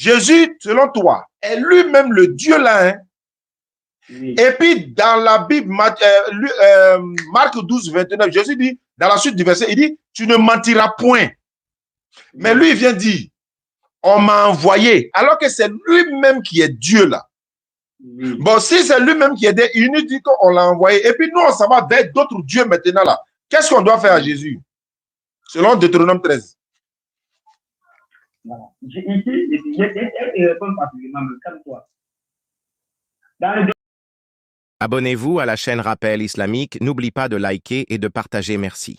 Jésus, selon toi, est lui-même le Dieu là. Hein? Oui. Et puis, dans la Bible, Marc 12, 29, Jésus dit, dans la suite du verset, il dit, tu ne mentiras point. Mais lui, il vient dire, on m'a envoyé, alors que c'est lui-même qui est Dieu là. Oui. Bon, si c'est lui-même qui est Dieu, il nous dit qu'on l'a envoyé. Et puis nous, on s'en va vers d'autres dieux maintenant là. Qu'est-ce qu'on doit faire à Jésus? Selon Deutéronome 13. Voilà. Ici, il répond particulièrement, calme-toi. Abonnez-vous à la chaîne Rappel Islamique. N'oublie pas de liker et de partager. Merci.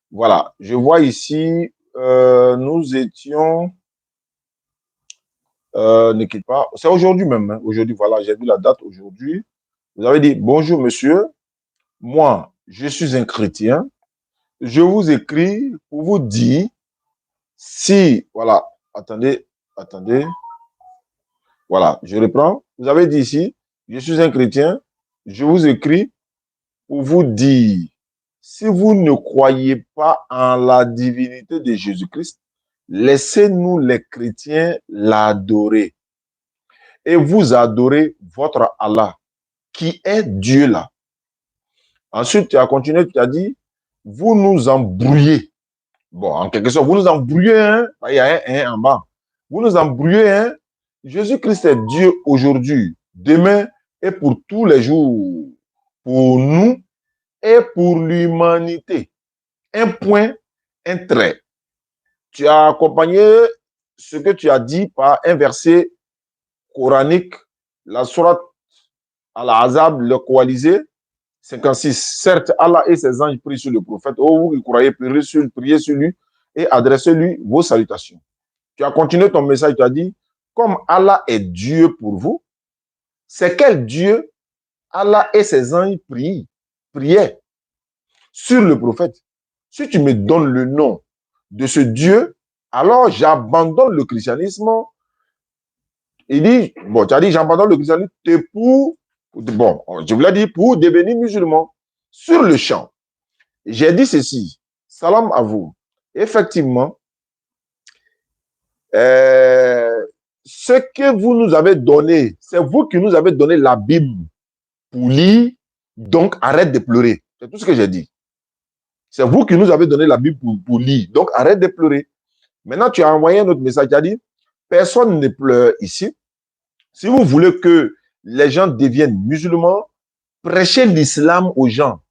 Voilà. Je vois ici, nous étions... ne quitte pas. C'est aujourd'hui même. Hein. Aujourd'hui, voilà, j'ai vu la date aujourd'hui. Vous avez dit, bonjour monsieur, moi, je suis un chrétien. Je vous écris pour vous dire si, voilà, attendez. Voilà, je reprends. Vous avez dit ici, je suis un chrétien. Je vous écris pour vous dire, si vous ne croyez pas en la divinité de Jésus-Christ, laissez-nous les chrétiens l'adorer. Et vous adorez votre Allah, qui est Dieu là. Ensuite, tu as continué, tu as dit, vous nous embrouillez. Bon, en quelque sorte, vous nous embrouillez, hein? Il y a un en bas. Vous nous embrouillez, hein? Jésus-Christ est Dieu aujourd'hui, demain et pour tous les jours. Pour nous et pour l'humanité. Un point, un trait. Tu as accompagné ce que tu as dit par un verset coranique, la sourate Al-Ahzab, le coalisé, 56. Certes, Allah et ses anges prient sur le prophète. Oh, vous qui croyez, priez sur lui et adressez-lui vos salutations. Tu as continué ton message, tu as dit, comme Allah est Dieu pour vous, c'est quel Dieu Allah et ses anges priaient sur le prophète? Si tu me donnes le nom de ce Dieu, alors j'abandonne le christianisme. Il dit, bon, tu as dit, j'abandonne le christianisme bon, je vous l'ai dit, pour devenir musulman. Sur le champ, j'ai dit ceci, salam à vous. Effectivement, ce que vous nous avez donné, c'est vous qui nous avez donné la Bible pour lire, donc arrête de pleurer. C'est tout ce que j'ai dit. C'est vous qui nous avez donné la Bible pour lire, donc arrête de pleurer. Maintenant, tu as envoyé un autre message, tu as dit, personne ne pleure ici. Si vous voulez que les gens deviennent musulmans, prêchez l'islam aux gens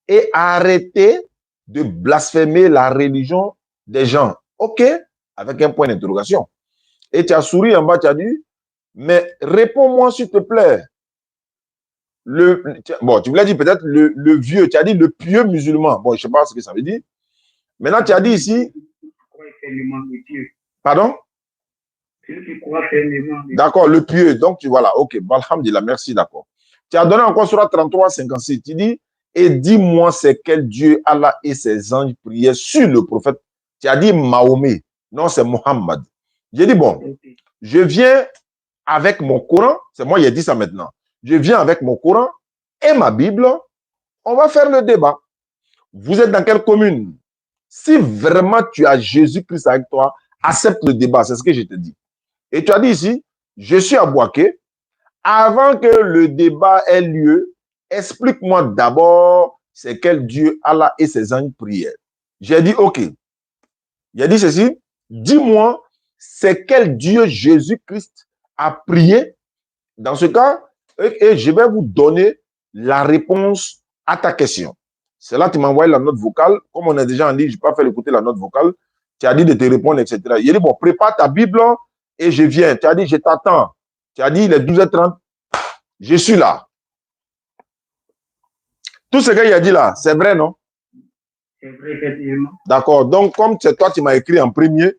et arrêtez de blasphémer la religion des gens. OK? Avec un point d'interrogation. Et tu as souri en bas, tu as dit, mais réponds-moi s'il te plaît. Bon, tu voulais dire peut-être le vieux, tu as dit le pieux musulman. Bon, je ne sais pas ce que ça veut dire. Maintenant, tu as dit ici... Pardon? D'accord, le pieux. Donc, tu vois là. OK, alhamdulillah, merci, d'accord. Tu as donné encore sur la 33, 56. Tu dis, et dis-moi c'est quel Dieu Allah et ses anges priaient sur le prophète. Tu as dit Mahomet. Non, c'est Mohammed. J'ai dit, bon, je viens avec mon Coran. C'est moi qui ai dit ça maintenant. Je viens avec mon Coran et ma Bible. On va faire le débat. Vous êtes dans quelle commune? Si vraiment tu as Jésus-Christ avec toi, accepte le débat. C'est ce que je te dis. Et tu as dit ici, je suis à Boaké. Avant que le débat ait lieu, explique-moi d'abord c'est quel Dieu Allah et ses anges priaient. J'ai dit, OK. J'ai dit ceci, dis-moi c'est quel Dieu Jésus-Christ a prié. Dans ce cas, et je vais vous donner la réponse à ta question. C'est là que tu m'as envoyé la note vocale. Comme on est déjà en ligne, je n'ai pas fait écouter la note vocale. Tu as dit de te répondre, etc. Il a dit, bon, prépare ta Bible et je viens. Tu as dit, je t'attends. Tu as dit, il est 12h30. Je suis là. Tout ce qu'il a dit là, c'est vrai, non? C'est vrai, effectivement. D'accord. Donc, comme c'est toi qui m'as écrit en premier,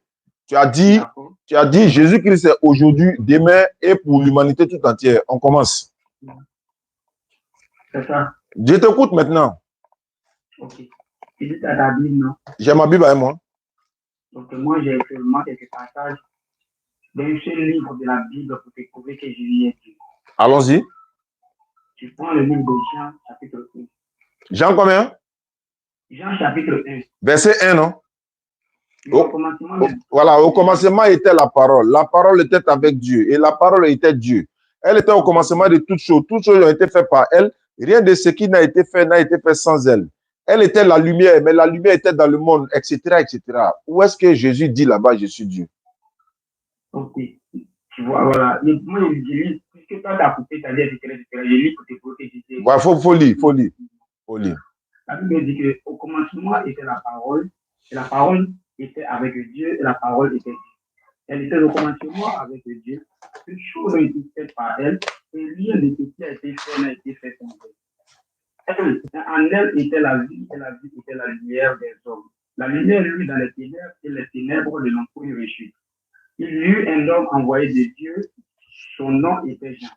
tu as dit Jésus-Christ est aujourd'hui, demain et pour l'humanité tout entière. On commence. C'est ça. Je t'écoute maintenant. Ok. Tu dis ta Bible, non? J'ai ma Bible avec moi. Donc, moi, j'ai seulement quelques passages d'un seul livre de la Bible pour te prouver que Jésus est Dieu. Allons-y. Tu prends le livre de Jean, chapitre 1. Jean combien? Jean, chapitre 1. Verset 1, non? Voilà, au commencement était la parole. La parole était avec Dieu et la parole était Dieu. Elle était au commencement de toutes choses. Toutes choses ont été faites par elle. Rien de ce qui n'a été fait sans elle. Elle était la lumière, mais la lumière était dans le monde, etc., etc. Où est-ce que Jésus dit là-bas, je suis Dieu? Ok. Tu vois, voilà. Moi, je lis, puisque toi, tu as coupé, tu as dit, etc., je lis pour te protéger. Ouais, faut lire. La Bible dit qu'au commencement était la parole, et la parole était avec Dieu, et la parole était Dieu. Elle était au commencement avec Dieu. Une chose a été faite par elle, et rien de ce qui a été fait n'a été fait sans elle. En elle était la vie, et la vie était la lumière des hommes. La lumière, lui, dans les ténèbres, et les ténèbres de l'enfant reçu. Il y eut un homme envoyé de Dieu, son nom était Jean.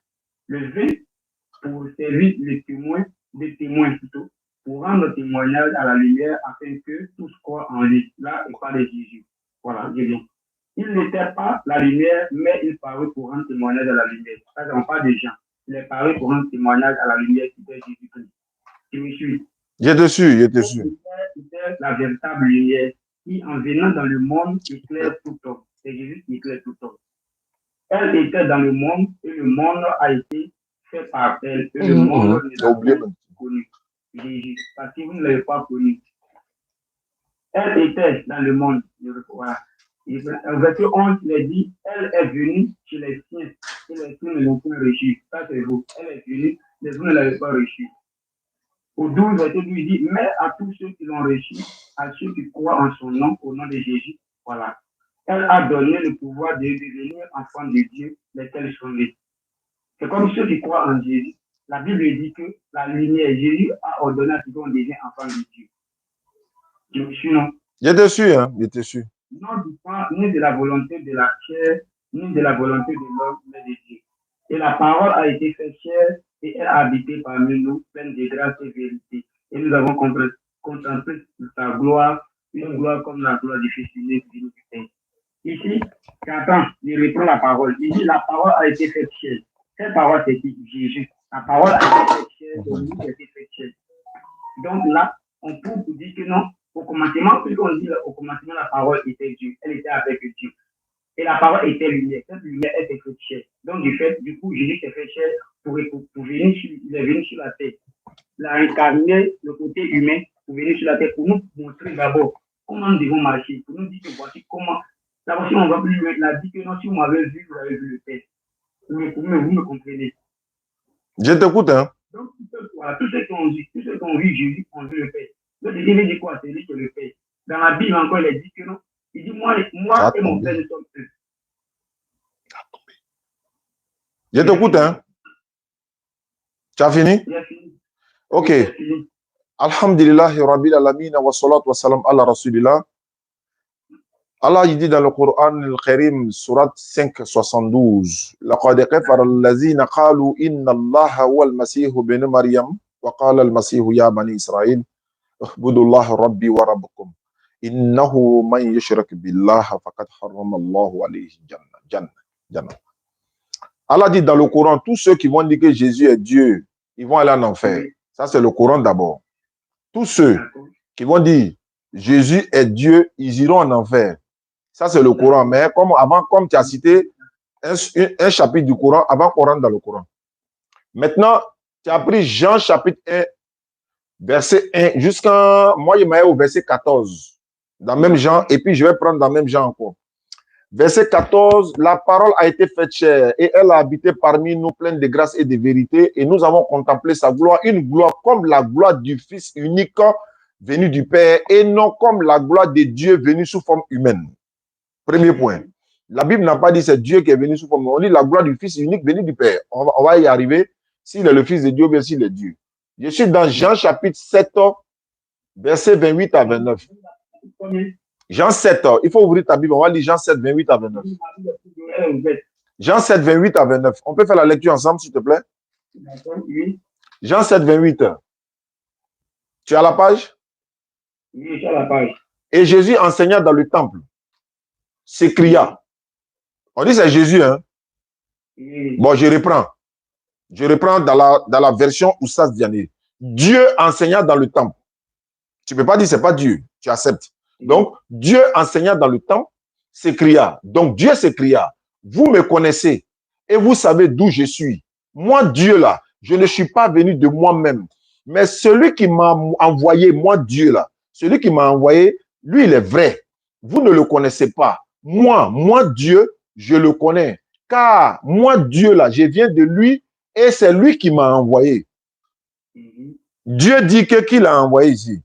Levé pour servir les témoins plutôt, pour rendre témoignage à la lumière afin que tous croient en lui, là et pas de Jésus. Voilà, je viens. Il n'était pas la lumière, mais il parut pour rendre témoignage à la lumière. Ça, c'est pas de Jean. Il est paru pour rendre témoignage à la lumière qui était Jésus-Christ. Tu me suis? J'étais sûr. C'était la véritable lumière qui, en venant dans le monde, éclaire tout homme. C'est Jésus qui éclaire tout homme. Elle était dans le monde et le monde a été fait par elle et le monde ne l'a pas connu. Jésus, parce que vous ne l'avez pas connu. Elle était dans le monde. Voilà. Au verset 11, il est dit, elle est venue chez les siens et les siens ne l'ont pas reçue. Ça, c'est vous. Elle est venue, mais vous ne l'avez pas reçue. Au 12, verset 12, il dit, mais à tous ceux qui l'ont reçu, à ceux qui croient en son nom, au nom de Jésus, voilà. Elle a donné le pouvoir de devenir enfants de Dieu, lesquels sont nés. C'est comme ceux qui croient en Jésus. La Bible dit que la lumière, Jésus a ordonné à ce qu'on devienne enfants de Dieu. Je me suis non. J'étais sûr. Non du pain, ni de la volonté de la chair, ni de la volonté de l'homme, mais de Dieu. Et la parole a été faite chair et elle a habité parmi nous, pleine de grâce et vérité. Et nous avons contemplé sa gloire, une gloire comme la gloire du Fils unique du Père. Ici, j'entends, il reprend la parole. Il dit, la parole a été faite chair. Cette parole, c'est Jésus. La parole a été faite chair, donc nous a été faite chair. Donc là, on peut dire que non, au commencement, puisqu'on dit au commencement, la parole était Dieu. Elle était avec Dieu. Et la parole était lumière. Cette lumière était faite chair. Donc, du coup, Jésus s'est fait chair pour venir il est venu sur la terre. Il a incarné le côté humain pour venir sur la terre, pour nous montrer d'abord comment nous devons marcher, pour nous dire que voici comment. D'abord, si on va plus loin, il a dit que non, si vous m'avez vu, vous avez vu le Père. Vous me comprenez. Je t'écoute, hein. Donc, voilà, tous ceux qui ont vu Jésus ont vu le Père. Donc, il dit quoi? C'est lui qui est le Père. Dans la Bible, encore, il a dit que non. Il dit, moi et mon Père, nous sommes un. Je t'écoute, hein. Tu as fini? J'ai fini. Ok. Alhamdulillah, Rabbil Alamin, wa salatu wa salam ala Rasulillah. Allah il dit dans le Coran al-Karim, surat 5, 72, لَقَدْ كَفَرَ الَّذِينَ قَالُوا إِنَّ اللَّهَ هُوَ الْمَسِيحُ بْنُ مَرْيَمَ وَقَالَ الْمَسِيحُ يَا بَنِي إِسْرَائِيلَ اعْبُدُوا اللَّهَ رَبِّي وَرَبَّكُمْ إِنَّهُ مَنْ يُشْرِكْ بِاللَّهِ فَقَدْ حَرَّمَ اللَّهُ عَلَيْهِ الْجَنَّةَ. Allah dit dans le Coran, tous ceux qui vont dire que Jésus est Dieu, ils vont aller en enfer. Ça, c'est le Coran d'abord. Tous ceux qui vont dire Jésus est Dieu, ils iront en enfer. Ça, c'est le Coran. Mais comme tu as cité un chapitre du Coran, avant qu'on rentre dans le Coran. Maintenant, tu as pris Jean chapitre 1, verset 1, jusqu'à, moi, il m'a eu au verset 14, dans même Jean, et puis je vais prendre dans même Jean encore. Verset 14, la parole a été faite chair, et elle a habité parmi nous pleine de grâce et de vérité, et nous avons contemplé sa gloire, une gloire comme la gloire du Fils unique venu du Père, et non comme la gloire de Dieu venu sous forme humaine. Premier point. La Bible n'a pas dit c'est Dieu qui est venu sous forme. On dit la gloire du Fils unique venu du Père. On va y arriver. S'il est le Fils de Dieu, bien s'il est Dieu. Je suis dans Jean chapitre 7, verset 28 à 29. Jean 7, il faut ouvrir ta Bible. On va lire Jean 7, 28 à 29. Jean 7, 28 à 29. On peut faire la lecture ensemble, s'il te plaît? Jean 7, 28. Tu as la page? Oui, j'ai la page. Et Jésus enseigna dans le temple. S'écria. On dit c'est Jésus, hein? Oui. Bon, je reprends. Je reprends dans la version Oussas Diané. Dieu enseigna dans le temple. Tu ne peux pas dire c'est pas Dieu. Tu acceptes. Donc, Dieu enseignant dans le temple s'écria. Donc, Dieu s'écria. Vous me connaissez et vous savez d'où je suis. Moi, Dieu là, je ne suis pas venu de moi-même. Mais celui qui m'a envoyé, moi, Dieu là, celui qui m'a envoyé, lui, il est vrai. Vous ne le connaissez pas. Moi, Dieu, je le connais. Car moi, Dieu là, je viens de lui et c'est lui qui m'a envoyé. Dieu dit que qui l'a envoyé ici?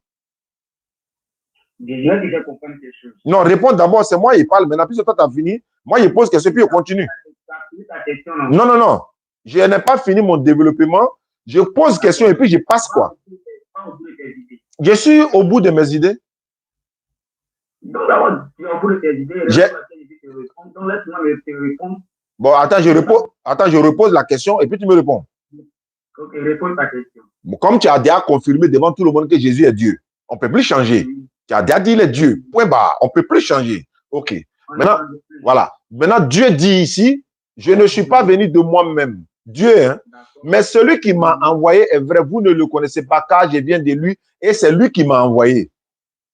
Déjà, tu fais comprendre quelque chose. Non, réponds d'abord, c'est moi, il parle. Maintenant, puisque toi, tu as fini, moi, il pose question, puis il continue. Tu as fini ta question, non? Non. Je n'ai pas fini mon développement. Je pose question et puis je passe quoi? Je suis au bout de mes idées. Donc, d'abord, tu es au bout de tes idées. Donc, laisse-moi te répondre. Bon, attends, je repose la question et puis tu me réponds. Ok, réponds ta question. Bon, comme tu as déjà confirmé devant tout le monde que Jésus est Dieu, on ne peut plus changer. Tu as déjà dit il est Dieu. Point barre. On ne peut plus changer. Ok. Maintenant, voilà. Maintenant, Dieu dit ici, je ne suis pas venu de moi-même. Dieu, hein. Mais celui qui m'a envoyé est vrai. Vous ne le connaissez pas car je viens de lui et c'est lui qui m'a envoyé.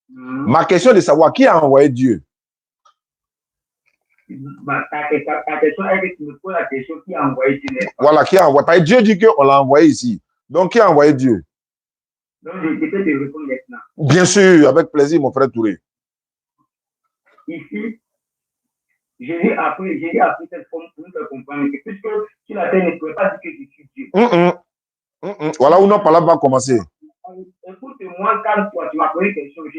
Ma question est de savoir qui a envoyé Dieu. Ta question est que tu me poses la question qui a envoyé Dieu. Voilà, qui a envoyé. Parce que Dieu dit qu'on l'a envoyé ici. Donc, qui a envoyé Dieu? Donc, je peux te répondre maintenant. Bien sûr, avec plaisir, mon frère Touré. Ici, Jésus a pris cette forme pour nous faire comprendre que puisque sur la terre ne pouvait pas dire que je suis Dieu. Voilà où notre parole va commencer. Écoute-moi, calme-toi, tu m'as posé une question, je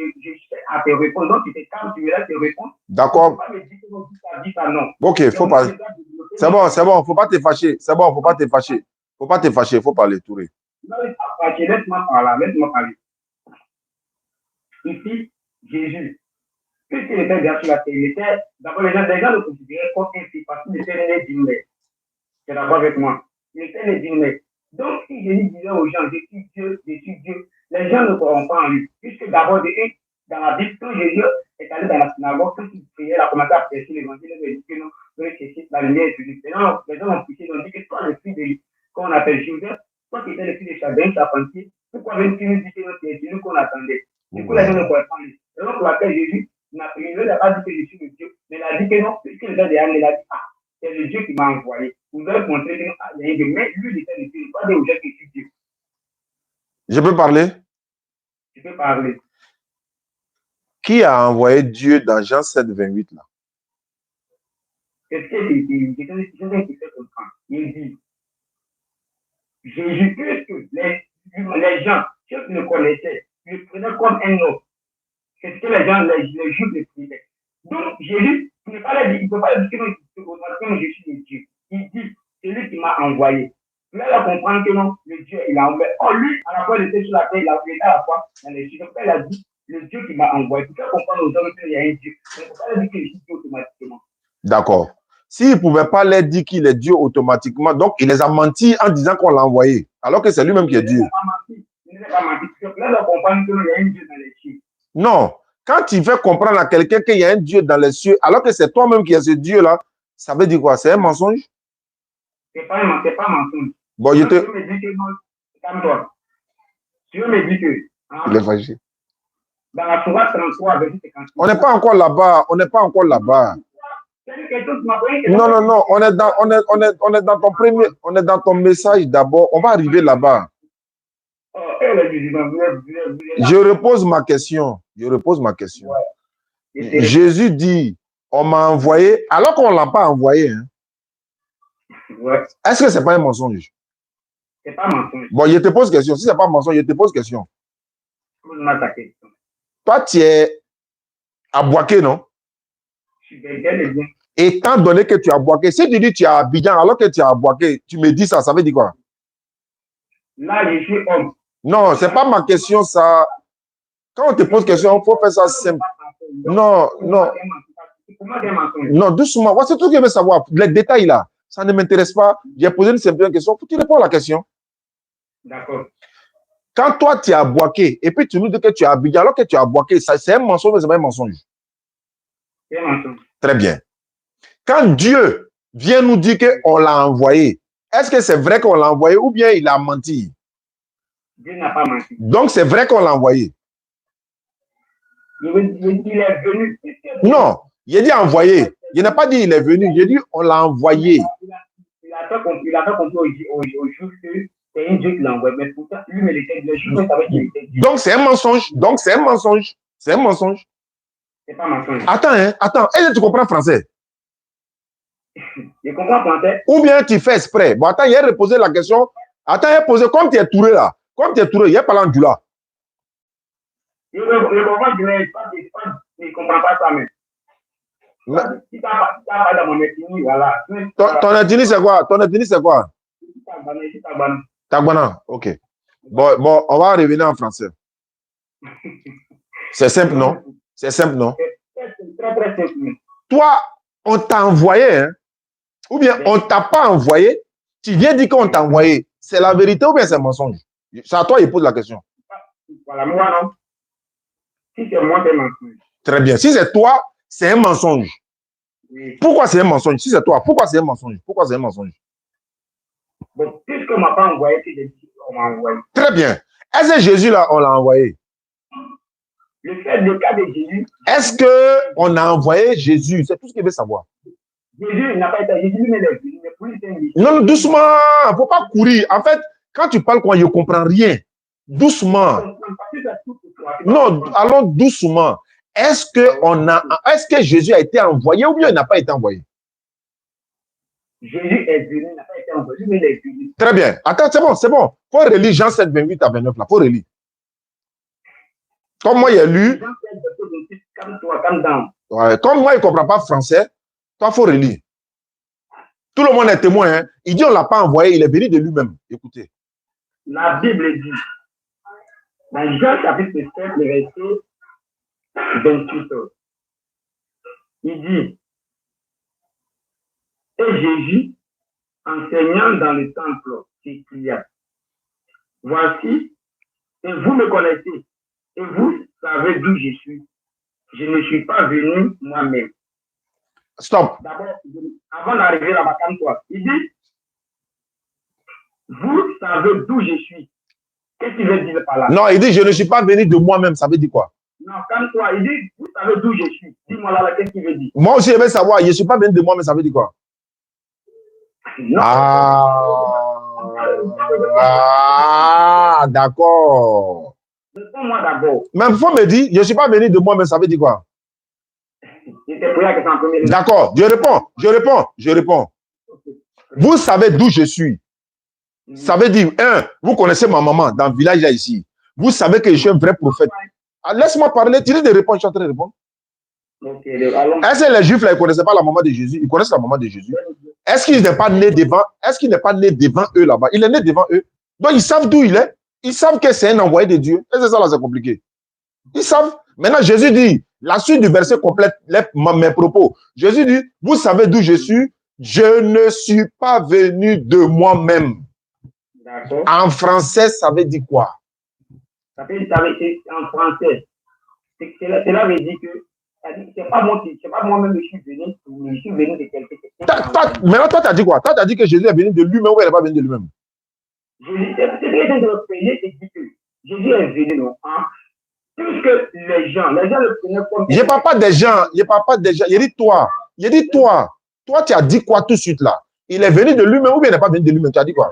sais à te répondre. Donc, tu te calmes, tu me laisses te répondre. D'accord. Tu ne peux pas me dire que non, tu as dit ça, non. Ok, faut pas. C'est bon, faut pas te fâcher. C'est bon, faut pas te fâcher. Faut pas te fâcher, faut parler, Touré. Non, laisse-moi parler. Ici, Jésus, puisqu'il était bien sur la terre, il était, d'abord, les gens le considéraient comme un fils parce qu'il était né d'Inné. C'est d'abord avec moi. Il était né d'Inné. Donc, si Jésus disait aux gens, je suis Dieu, les gens ne croiront pas en lui. Puisque d'abord, dans la Bible, quand Jésus est allé dans la synagogue, quand il priait, il a commencé à prêcher l'évangile, il a dit que non, vous allez chercher la lumière et tout. Maintenant, les gens ont prêché, ils ont dit que toi, le fils de, qu'on appelle Joseph, toi qui étais le fils de Chaldin, charpentier, pourquoi veux-tu nous dire que c'est Jésus qu'on attendait? Du coup, les gens ne croient pas en lui. Et donc, pour laquelle Jésus n'a pas dit que je suis le Dieu, mais il a dit que non, puisque les gens derrière, il a dit, c'est le Dieu qui m'a envoyé. Vous devez montrer que non, il y a un Dieu, mais lui, il était le Dieu, pas des gens que je suis Dieu. Je peux parler? Je peux parler. Qui a envoyé Dieu dans Jean 7, 28 là? C'est ce que j'ai fait comprendre. Il dit, Jésus, puisque les gens, ceux qui le connaissaient, le prenaient comme un autre. C'est ce que les gens, les Juifs le prenaient. Donc, Jésus, il ne peut pas dire que je suis le Dieu. Il dit, c'est lui qui m'a envoyé. Vous allez comprendre que non, le Dieu, il a envoyé. Oh, lui, à la fois, il était sur la terre, il a été à la fois dans les cieux. Donc, il a dit, le Dieu qui m'a envoyé. Pour faire comprendre aux hommes qu'il y a un Dieu. Il ne peut pas dire que je suis Dieu automatiquement. D'accord. S'il ne pouvait pas leur dire qu'il est Dieu automatiquement, donc il les a menti en disant qu'on l'a envoyé, alors que c'est lui-même qui est Dieu. Il ne pas menti. Là, on comprend qu'il y a un Dieu dans les cieux. Non. Quand tu fais comprendre à quelqu'un qu'il y a un Dieu dans les cieux, alors que c'est toi-même qui es ce Dieu-là, ça veut dire quoi? C'est un mensonge? C'est pas un mensonge. Bon, je te... Tu me dis que non, calme-toi. Tu me dis que... Il est fâché. Dans la Sourate 33, verset 56. On n'est pas encore là-bas. Non. On est dans ton message d'abord. On va arriver là-bas. Je repose ma question. Ouais. Jésus dit, on m'a envoyé, alors qu'on ne l'a pas envoyé. Hein. Ouais. Est-ce que ce n'est pas un mensonge? C'est pas un mensonge. Bon, je te pose question. Si ce n'est pas un mensonge, je te pose question. Pose-moi ta question. Toi, tu es à Boaké, non? Je suis bien. Étant donné que tu as Boaké, si tu dis que tu es à Abidjan alors que tu es à Boaké, tu me dis ça, ça veut dire quoi? Là, je suis homme. Non, ce n'est pas ma question, ça. Quand on te pose question, il faut faire ça simple. Non. Non, doucement. Voici tout ce que je veux savoir. Les détails là, ça ne m'intéresse pas. J'ai posé une simple question. Faut que tu réponds à la question. D'accord. Quand toi, tu es à Boaké, et puis tu nous dis que tu es à Abidjan alors que tu es à Boaké, c'est un mensonge, mais ce n'est pas un mensonge. C'est un mensonge. Très bien. Quand Dieu vient nous dire qu'on l'a envoyé, est-ce que c'est vrai qu'on l'a envoyé ou bien il a menti? Dieu n'a pas menti. Donc, c'est vrai qu'on l'a envoyé. Il est venu. Non, il a dit envoyé. Il n'a pas dit il est venu. Il a dit on l'a envoyé. Il a fait compris au juif que c'est un Dieu qui l'a envoyé. Mais pourtant, lui, mais le juif ne savait qu'il était Dieu. Donc c'est un mensonge. Donc c'est un mensonge. C'est un mensonge. C'est pas mensonge. Attends, hein, attends. Est-ce que tu comprends français? Je comprends français. Ou bien tu fais exprès. Bon, attends, il a reposé la question. Attends, il a posé comme tu es touré là. Comme tu es touré, il a parlé en là. Je comprends, je ne comprends pas ça, mais. Si tu as pas dans mon ethnie, voilà. Ton ethnie, c'est quoi? Ton ethnie, c'est quoi? Tagbana, ok. Bon, on va revenir en français. C'est simple, non? C'est simple, non? C'est très simple. Toi, on t'a envoyé, hein? Ou bien on t'a pas envoyé. Tu viens dire qu'on t'a envoyé. C'est la vérité ou bien c'est un mensonge? C'est à toi, il pose la question. Voilà, moi, non. Si c'est moi, c'est un mensonge. Très bien. Si c'est toi, c'est un mensonge. Oui. Pourquoi c'est un mensonge? Si c'est toi, pourquoi c'est un mensonge? Pourquoi c'est un mensonge? Bon, puisqu'on ne m'a pas envoyé, c'est des dit on m'a envoyé. Très bien. Est-ce que Jésus, là, on l'a envoyé? Le cas de Jésus. Est-ce qu'on a envoyé Jésus? C'est tout ce qu'il veut savoir. Jésus n'a pas été. Jésus n'est pas venu, mais pour lui, c'est un Jésus. Non, doucement. Il ne faut pas courir. En fait, quand tu parles, quoi, je ne comprends rien. Doucement. Non, allons doucement. Est-ce que Jésus a été envoyé ou bien il n'a pas été envoyé? Jésus est venu, il n'a pas été envoyé, mais il est venu. Très bien. Attends, c'est bon, c'est bon. Il faut relire Jean 7, 28 à 29 là. Il faut relire. Comme moi, il a lu. Ouais, comme moi, il ne comprend pas français, toi, il faut relire. Tout le monde est témoin. Hein. Il dit on ne l'a pas envoyé, il est venu de lui-même. Écoutez. La Bible dit, dans Jean chapitre 7, le verset 28, il dit, et Jésus, enseignant dans le temple, s'écria, voici, et vous me connaissez, et vous savez d'où je suis. Je ne suis pas venu moi-même. Stop. D'abord, avant d'arriver là-bas, comme toi, il dit, vous savez d'où je suis. Qu'est-ce qu'il veut dire par là? Non, il dit, je ne suis pas venu de moi-même. Ça veut dire quoi? Non, comme toi, il dit, vous savez d'où je suis. Dis-moi là, qu'est-ce qu'il veut dire? Moi aussi, je veux savoir, je ne suis pas venu de moi-même. Ça veut dire quoi? Non. D'accord. Réponds-moi d'abord. Mais il faut me dire, je ne suis pas venu de moi-même. Ça veut dire quoi? D'accord, je réponds. Vous savez d'où je suis. Ça veut dire, vous connaissez ma maman dans le village là ici. Vous savez que je suis un vrai prophète. Laisse-moi parler, tu dis de répondre, je suis en train de répondre. Est-ce que les Juifs là, ils ne connaissaient pas la maman de Jésus? Ils connaissent la maman de Jésus. Est-ce qu'il n'est pas né devant eux là-bas? Il est né devant eux. Donc ils savent d'où il est. Ils savent que c'est un envoyé de Dieu. Et c'est ça là, c'est compliqué. Ils savent. Maintenant, Jésus dit, la suite du verset complète mes propos. Jésus dit, vous savez d'où je suis? Je ne suis pas venu de moi-même. En français, ça veut dire quoi? Ça veut dire en français. Cela veut dire que c'est pas moi-même que je suis venu de quelqu'un. Maintenant, toi, tu as dit quoi? Toi, tu as dit que Jésus est venu de lui-même ou il n'est pas venu de lui-même? C'est très de payer et dit que Jésus est venu, non? Puisque les gens le prenaient comme... Je ne parle pas des gens, il dit toi. Il dit toi. Toi, tu as dit quoi tout de suite là? Il est venu de lui-même ou bien il n'est pas venu de lui-même? Tu as dit quoi?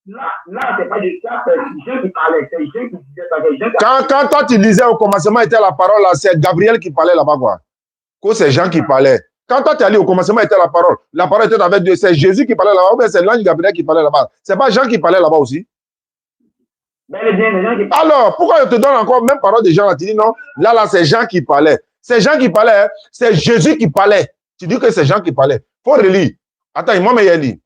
Là, c'est pas de ça, c'est les gens qui parlaient, c'est les gens qui disaient ça. Quand toi, tu lisais au commencement, était la parole là, c'est Gabriel qui parlait là-bas, quoi. Que c'est Jean qui parlait. Quand toi, tu as lu au commencement, était la parole était avec Dieu. C'est Jésus qui parlait là-bas ou bien c'est l'ange Gabriel qui parlait là-bas? C'est pas Jean qui parlait là-bas aussi? Alors, pourquoi je te donne encore même parole de Jean là? Tu dis non, là, c'est Jean qui parlait. C'est Jean qui parlait, hein? C'est Jésus qui parlait. Tu dis que c'est Jean qui parlait. Faut relire. Attends, moi, mais il lit.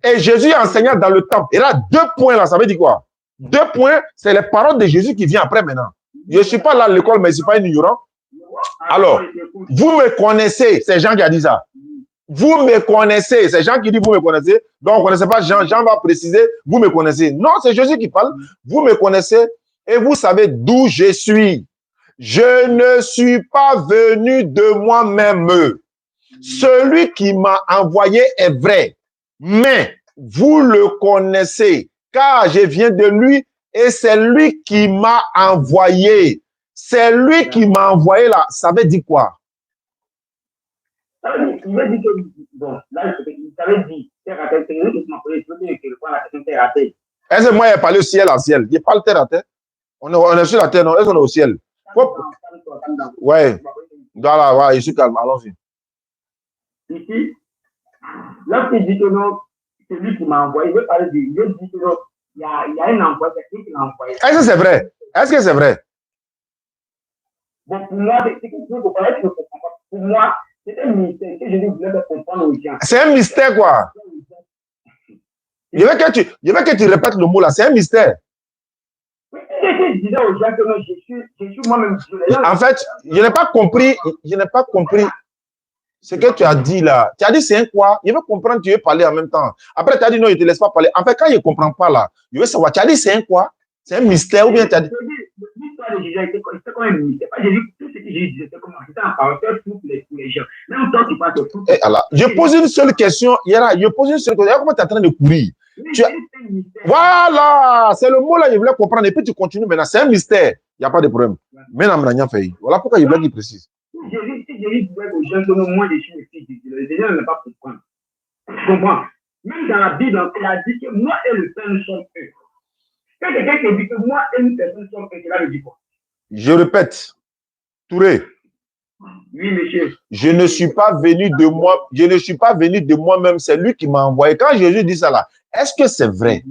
Et Jésus enseignant dans le temple. Et là, 2 points là, ça veut dire quoi? 2 points, c'est les paroles de Jésus qui viennent après maintenant. Je ne suis pas là à l'école, mais je ne suis pas un ignorant. Alors, vous me connaissez, c'est Jean qui a dit ça. Vous me connaissez, c'est Jean qui dit vous me connaissez. Donc, on ne connaissait pas Jean. Jean va préciser, vous me connaissez. Non, c'est Jésus qui parle. Vous me connaissez et vous savez d'où je suis. Je ne suis pas venu de moi-même. Celui qui m'a envoyé est vrai. Mais vous le connaissez, car je viens de lui et c'est lui qui m'a envoyé. C'est lui qui m'a envoyé là. Ça veut dire quoi? Ça veut dire, il veut dire que, bon, là, ça veut dire, terre à terre, c'est lui qui m'a posé, je veux dire que la question terre à terre. Est-ce que moi, j'ai parlé au ciel à ciel? Il parle terre à terre. On est sur la terre, non? Est-ce qu'on est au ciel? Ouais. Voilà, ouais, je suis calme. Allons-y. Ici, lorsqu'il dit que non, c'est lui qui m'a envoyé, il veut parler de lui, il veut dire que non, il y a un envoi, c'est lui qui m'a envoyé. Est-ce que c'est vrai? Est-ce que c'est vrai? Bon, pour moi, c'est quelque chose que je ne comprends pas. Pour moi, c'est un mystère que je voulais faire comprendre aux gens. C'est un mystère, quoi. Je veux que tu répètes le mot là. C'est un mystère. Oui, je disais aux gens que non, je suis moi-même. En fait, je n'ai pas compris ce que tu as dit là. Tu as dit c'est un quoi? Je veux comprendre, tu veux parler en même temps. Après, tu as dit non, je ne te laisse pas parler. En fait, quand je ne comprends pas là, je veux savoir. Tu as dit c'est un quoi? C'est un mystère ou bien tu as dit. L'histoire de Jésus, c'était comme un mystère. Pas Jésus, tout ce que Jésus disait, c'était comme c'était en parole pour les gens. Même temps, tu passes tout. Je pose une seule question. Je pose une seule question. Comment tu es en train de courir? Voilà, c'est le mot là, je voulais comprendre. Et puis tu continues maintenant. C'est un mystère. Il n'y a pas de problème. Mais voilà pourquoi je voulais qu'il précise. Si Jésus disait aux gens que moi, je suis le fils de Dieu, les gens ne veulent pas comprendre. Tu comprends? Même dans la Bible, il a dit que moi et le Père nous sommes eux. Quand quelqu'un te dit que moi et une personne sommes eux, cela veut dire quoi? Je répète, Touré. Oui, monsieur. Je ne suis pas venu de moi-même, c'est lui qui m'a envoyé. Quand Jésus dit ça là, est-ce que c'est vrai?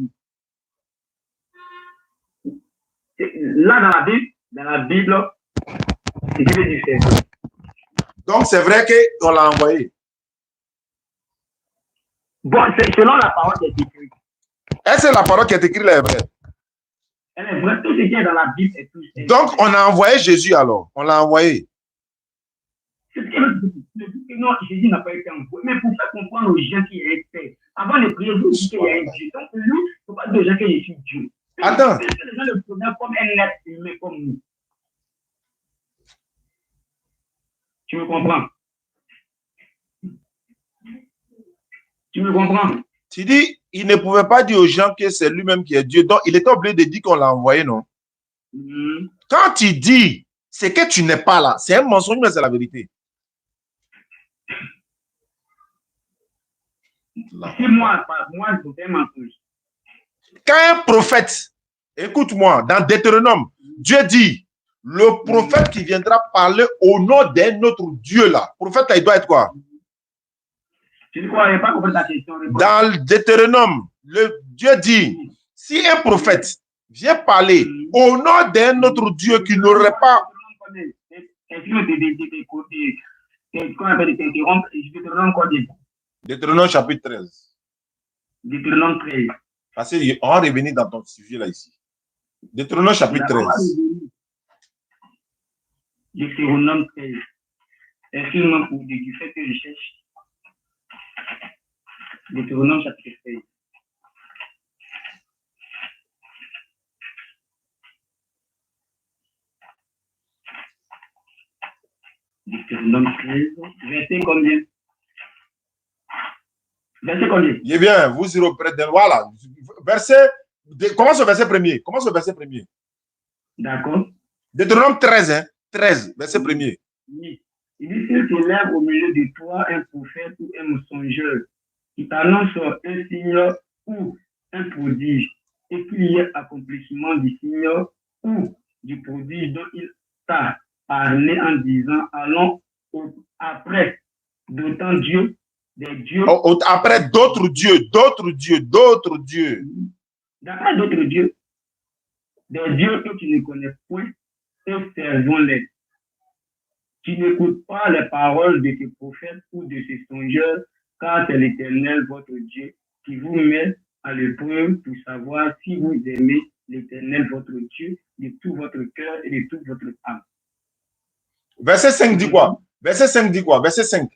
Là, dans la Bible, c'est Dieu dit c'est vrai. Donc, c'est vrai qu'on l'a envoyé. Bon, c'est selon la parole qui est écrite. Est-ce que la parole qui est écrite là est vraie? Elle est vraie. Tout ce qui est dans la Bible est tout. Donc, on a envoyé Jésus alors. On l'a envoyé. Non, Jésus n'a pas été envoyé. Mais pour faire comprendre aux gens qui est fait, avant de prier, vous dites qu'il y a un Dieu. Donc, lui, il ne faut pas dire aux gens que je suis Dieu. Attends. Les gens le prennent comme un être humain comme nous. Tu me comprends? Tu me comprends? Tu dis, il ne pouvait pas dire aux gens que c'est lui-même qui est Dieu. Donc, il était obligé de dire qu'on l'a envoyé, non? Quand tu dis, c'est que tu n'es pas là. C'est un mensonge, mais c'est la vérité. Si moi, c'est un mensonge. Quand un prophète, écoute-moi, dans Deutéronome, Dieu dit, le prophète qui viendra parler au nom d'un autre Dieu là. Prophète là, il doit être quoi? Tu ne crois pas comprendre ta question? Dans le Deutéronome, Dieu dit, si un prophète vient parler au nom d'un autre Dieu qui n'aurait pas... Deutéronome chapitre 13. Deutéronome 13. Parce qu'on va revenir dans ton sujet là ici. Deutéronome chapitre 13. Deutéronome 13. Excuse-moi pour du fait que je cherche. Deutéronome chapitre 13. Deutéronome 13. Verset combien? Verset combien? Eh bien, vous irez auprès de... Voilà. Verset... Commence au verset premier. D'accord. Deutéronome 13, hein? 13, verset premier. Oui. Il dit, s'il s'élève au milieu de toi un prophète ou un songeur qui t'annonce un signe ou un prodige et qu'il y ait accomplissement du signe ou du prodige dont il t'a parlé en disant, allons après d'autant Dieu, des dieux. Après d'autres dieux. D'après d'autres dieux, des dieux que tu ne connais point, et servons-les. Tu n'écoutes pas les paroles de tes prophètes ou de ces songeurs, car c'est l'Éternel, votre Dieu, qui vous met à l'épreuve pour savoir si vous aimez l'Éternel, votre Dieu, de tout votre cœur et de toute votre âme. Verset 5 dit quoi? Verset 5 dit quoi? Verset 5.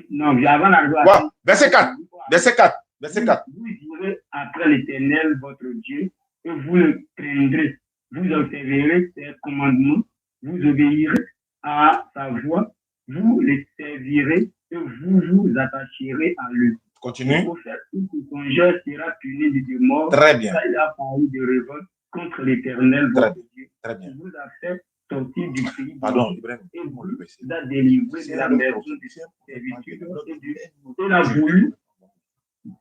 Non, avant d'arriver à ouais. Verset 4. Verset 4. Verset 4. Vous irez après l'Éternel, votre Dieu, et vous le craindrez. Vous observerez ses commandements, vous obéirez à sa voix, vous les servirez et vous vous attacherez à lui. Continue. Le prophète ou le songeur sera puni de mort. Très bien. Il a parlé de révolte contre l'Éternel, votre Dieu, Très bien. Il vous a fait sortir du pays Pardon, d'Égypte Ibrahim. et vous a délivré de la maison de servitude et il a voulu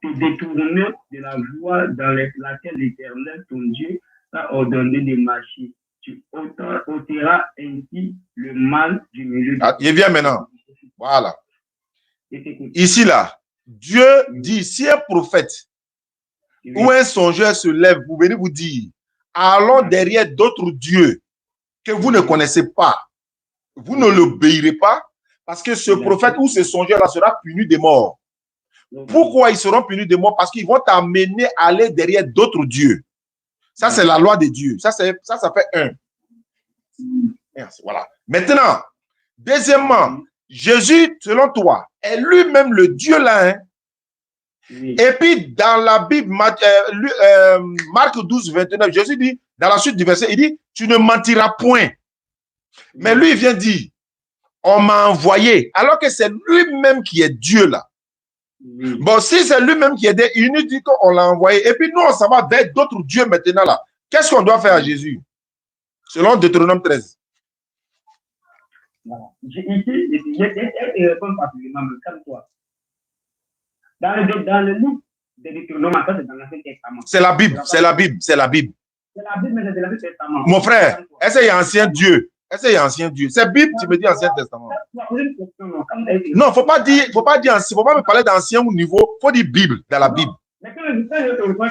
te détourner de la voie dans laquelle l'Éternel, ton Dieu, t'a ordonné de marcher. Tu ôteras ainsi le mal du milieu de Ah, il vient maintenant. Voilà. Et t'écoute. Ici, là, Dieu dit, si un prophète Oui. ou un songeur se lève, vous venez vous dire, allons derrière d'autres dieux que vous ne connaissez pas. Vous ne l'obéirez pas parce que ce prophète ou ce songeur-là sera puni de mort. Pourquoi ils seront punis de mort? Parce qu'ils vont t'amener à aller derrière d'autres dieux. Ça, c'est la loi de Dieu. Ça fait un. Voilà. Maintenant, deuxièmement, Jésus, selon toi, est lui-même le Dieu là. Hein? Oui. Et puis, dans la Bible, Marc 12, 29, Jésus dit, dans la suite du verset, il dit, tu ne mentiras point. Mais lui, il vient dire, on m'a envoyé, alors que c'est lui-même qui est Dieu là. Oui. Bon, si c'est lui-même qui est Dieu, il nous dit qu'on l'a envoyé. Et puis nous, on s'en va vers d'autres dieux maintenant là. Qu'est-ce qu'on doit faire à Jésus? Selon Deutéronome 13. Voilà. Ici, il répond particulièrement, comme toi. Dans le livre de Deutéronome, ça c'est dans l'Ancien Testament. C'est la Bible, c'est la Bible, c'est la Bible. C'est la Bible, mais c'est de l'Ancien Testament. Mon frère, est-ce qu'il y a ancien Dieu? Est-ce qu'il y a ancien Dieu? C'est Bible, tu me dis Ancien Testament. Non, faut pas dire ancien, faut pas me parler d'ancien au niveau, faut dire Bible, dans la Bible. Mais quand je te réponds,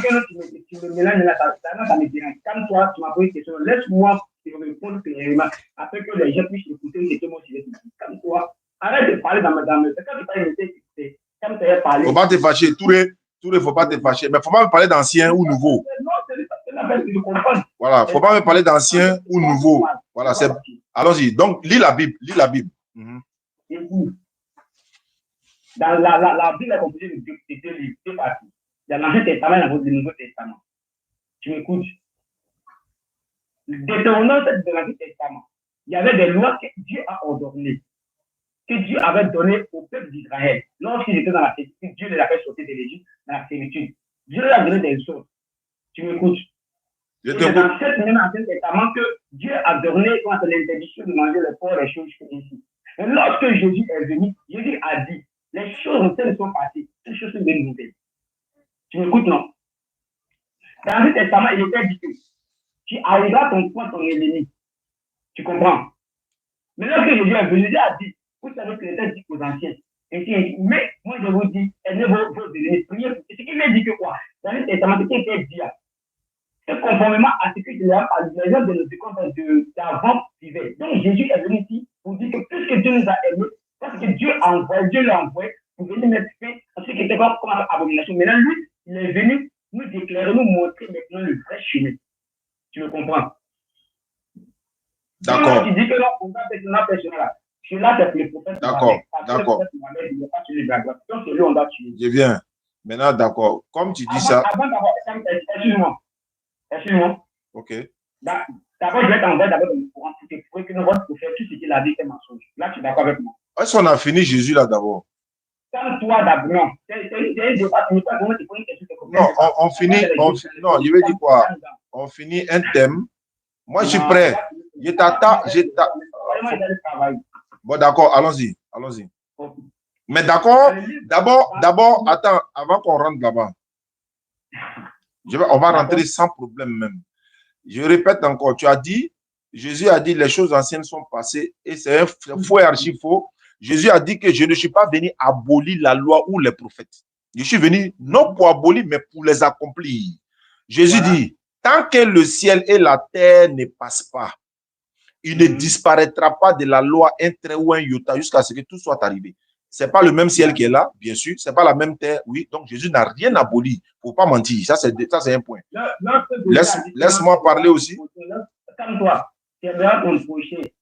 tu me mélanges là, ça me dérange. Comme toi, tu m'as posé une question, laisse-moi te répondre clairement, afin que les gens puissent écouter ce que moi je vais te dire. Comme toi, arrête de parler dans mes quand tu parles de écouter, comme tu as parlé. Faut pas te fâcher, Touré, faut pas te fâcher. Mais faut pas me parler d'ancien ou nouveau. Non, c'est la peine que je comprends. Voilà, faut pas me parler d'ancien ou nouveau. Voilà, c'est. Allons-y. Donc, lis la Bible, lis la Bible. Écoute, dans la Bible est composée de deux livres, deux parties. Il y a l'Ancien Testament et le Nouveau Testament. Tu m'écoutes? Détournant de l'Ancien Testament, il y avait des lois que Dieu a ordonnées, que Dieu avait données au peuple d'Israël. Lorsqu'ils étaient dans la servitude, Dieu les a fait sortir de l'Égypte dans la servitude. Dieu leur a donné des choses. Tu m'écoutes? C'est dans cet Ancien Testament que Dieu a donné l'interdiction de manger le porc, les choses ici. Et lorsque Jésus est venu, Jésus a dit, les choses anciennes sont passées, ces choses sont des nouvelles. Tu m'écoutes, non? Dans l'Ancien Testament, il était dit que tu arriveras ton ennemi. Tu comprends? Mais lorsque Jésus est venu, Jésus a dit, vous savez que l'État dit aux anciens. Mais moi, je vous dis, aimez vos ennemis, priez. Ce qui m'a dit que quoi? Dans l'Ancien Testament, ce qui était dit, c'est conformément à ce que les gens de notre d'avant vivaient. Donc Jésus est venu ici pour dire que puisque Dieu nous a aimés, parce que Dieu l'a envoyé pour venir mettre fin à ce qui était comme abomination. Maintenant, lui, il est venu nous déclarer, nous montrer maintenant le vrai chemin. Tu me comprends? D'accord. Tu dis que là, on va faire une personne là. Celui-là, c'est le prophète. D'accord. D'accord. Donc, c'est lui, on doit tuer. Je viens. Maintenant, d'accord. Comme tu dis ça. Avant d'avoir, excuse-moi. Ok. D'abord, je vais t'envoyer d'abord dans le courant pour te prouver que notre prophète, tout ce qu'il a dit, c'est mensonge. Là, tu es d'accord avec moi? Est-ce qu'on a fini Jésus là d'abord? Quand toi d'abord, non. C'est un débat, tu ne peux pas te poser une question. Non, on finit. Non, je vais dire quoi? On finit un thème. Moi, je suis prêt. Je t'attends. Bon, d'accord, allons-y. Allons-y. Mais d'accord, d'abord, attends, avant qu'on rentre là-bas. On va rentrer sans problème même. Je répète encore, tu as dit, Jésus a dit les choses anciennes sont passées et c'est un faux et archi faux. Jésus a dit que je ne suis pas venu abolir la loi ou les prophètes. Je suis venu non pour abolir, mais pour les accomplir. Jésus dit, tant que le ciel et la terre ne passent pas, il ne disparaîtra pas de la loi un trait ou un iota jusqu'à ce que tout soit arrivé. Ce n'est pas le même ciel qui est là, bien sûr. Ce n'est pas la même terre, oui. Donc, Jésus n'a rien aboli. Il ne faut pas mentir. Ça, c'est un point. Laisse-moi parler aussi. Comme toi, c'est bien ton projet.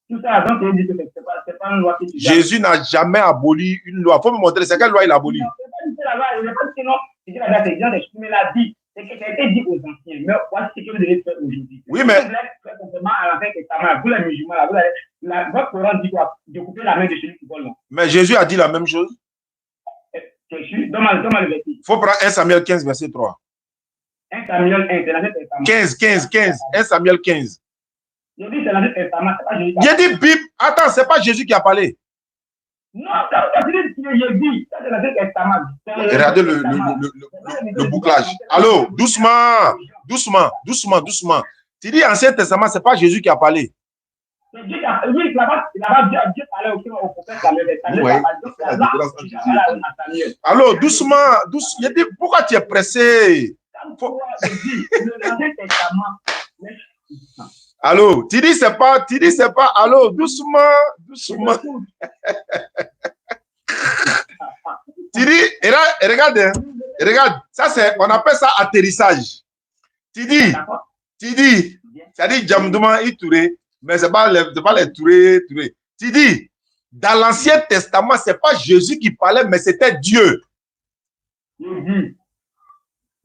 Tout ça, avant, tu dis que ce n'est pas une loi que tu Jésus n'a jamais aboli une loi. Il faut me montrer, c'est quelle loi il a aboli? Non, ce n'est pas la loi. Il n'est pas dit que non. C'est que la loi, c'est bien d'exprimer la vie. C'est que ça a été dit aux anciens. Mais voici ce que vous devez faire aujourd'hui. Oui, mais. Vous, les musulmans, votre Coran dit quoi? De couper la main de celui qui vole. Mais Jésus a dit la même chose. Donne-moi le verset. Il faut prendre 1 Samuel 15, verset 3. 1 Samuel 1, c'est la même 15. 1 Samuel 15. Je dis c'est l'Ancien Testament, c'est pas Jésus qui a J'ai parlé. dit Bible. Attends, c'est pas Jésus qui a parlé. Non, quand tu dis je dis, ça c'est l'Ancien Testament. Regardez le bouclage. Allô, doucement, doucement, doucement, doucement. Tu dis Ancien Testament, c'est pas Jésus qui a parlé. C'est Dieu qui a parlé. Oui, là-bas, Dieu parlait au prophèt Samuel. Ouais. Allô, doucement, doucement. J'ai dit, pourquoi tu es pressé? L'Ancien Testament. Allô, tu dis c'est pas, allô, doucement, doucement. Tu dis, et là, regarde, hein, regarde, ça c'est, on appelle ça atterrissage. Tu dis, ça dit Jamdouma Itouré, mais c'est pas les Touré. Tu dis, dans l'Ancien Testament, c'est pas Jésus qui parlait, mais c'était Dieu. Je dis,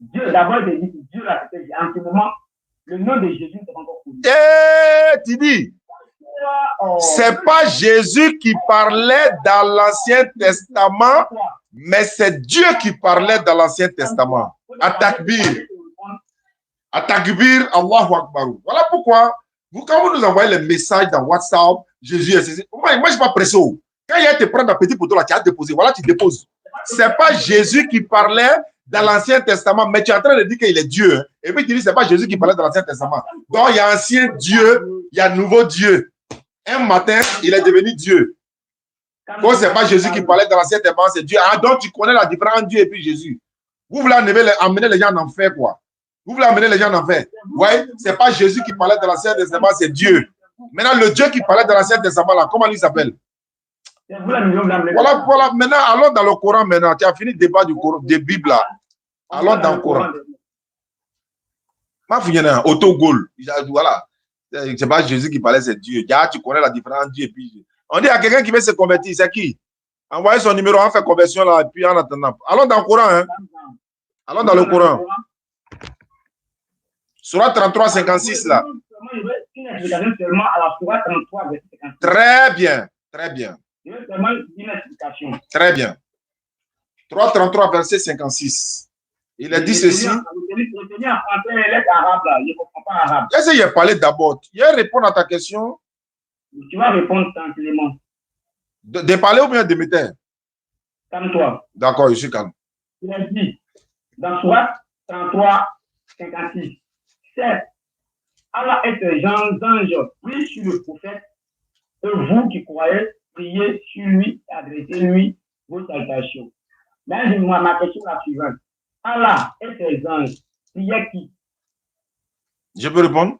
Dieu, d'abord, j'ai dit, Dieu là, c'était en ce moment, le nom de Jésus n'est pas encore connu. Et tu dis, c'est pas Jésus qui parlait dans l'Ancien Testament, mais c'est Dieu qui parlait dans l'Ancien Testament. Atakbir, Allahu Akbar. Voilà pourquoi, quand vous nous envoyez les messages dans WhatsApp, Jésus est ceci. Moi, je ne suis pas pressé. Quand il y a te prendre un petit poteau là, tu as déposé. Voilà, tu déposes. C'est pas Jésus qui parlait dans l'Ancien Testament, mais tu es en train de dire qu'il est Dieu. Hein. Et puis tu dis, c'est pas Jésus qui parlait dans l'Ancien Testament. Donc, il y a ancien Dieu, il y a nouveau Dieu. Un matin, il est devenu Dieu. Quand c'est pas Jésus qui parlait dans l'Ancien Testament, c'est Dieu. Ah, donc tu connais la différence entre Dieu et puis Jésus. Vous voulez amener les gens en enfer, quoi. Vous voulez amener les gens en enfer. Ouais, c'est pas Jésus qui parlait dans l'Ancien Testament, c'est Dieu. Maintenant, le Dieu qui parlait dans l'Ancien Testament, là, comment il s'appelle? Voilà, voilà. Maintenant, allons dans le Coran maintenant. Tu as fini le débat du Coran, des Bibles là. Allons dans le Coran. Ma fille, Autogol. Voilà. C'est pas Jésus qui parlait, c'est Dieu. Tu connais la différence entre Dieu et puis Dieu. On dit à quelqu'un qui veut se convertir, c'est qui? Envoyez son numéro, on fait conversion là, et puis en attendant. Allons dans le Coran, hein. Allons dans le Coran. Surat 33, 56 là. Très bien, très bien. Très bien. 333 verset 56. Il a dit ceci. Est-ce qu'il a parlé d'abord? Il a répondu à ta question. Tu vas répondre tranquillement. De parler ou bien de mettre? Calme-toi. D'accord, je suis calme. Il a dit, dans Surat 33, 56, c'est Allah et ses anges prient sur le prophète, et vous qui croyez, priez sur lui, adressez-lui vos salutations. Mais ma question est la suivante. Allah et ses anges priaient qui? Je peux répondre?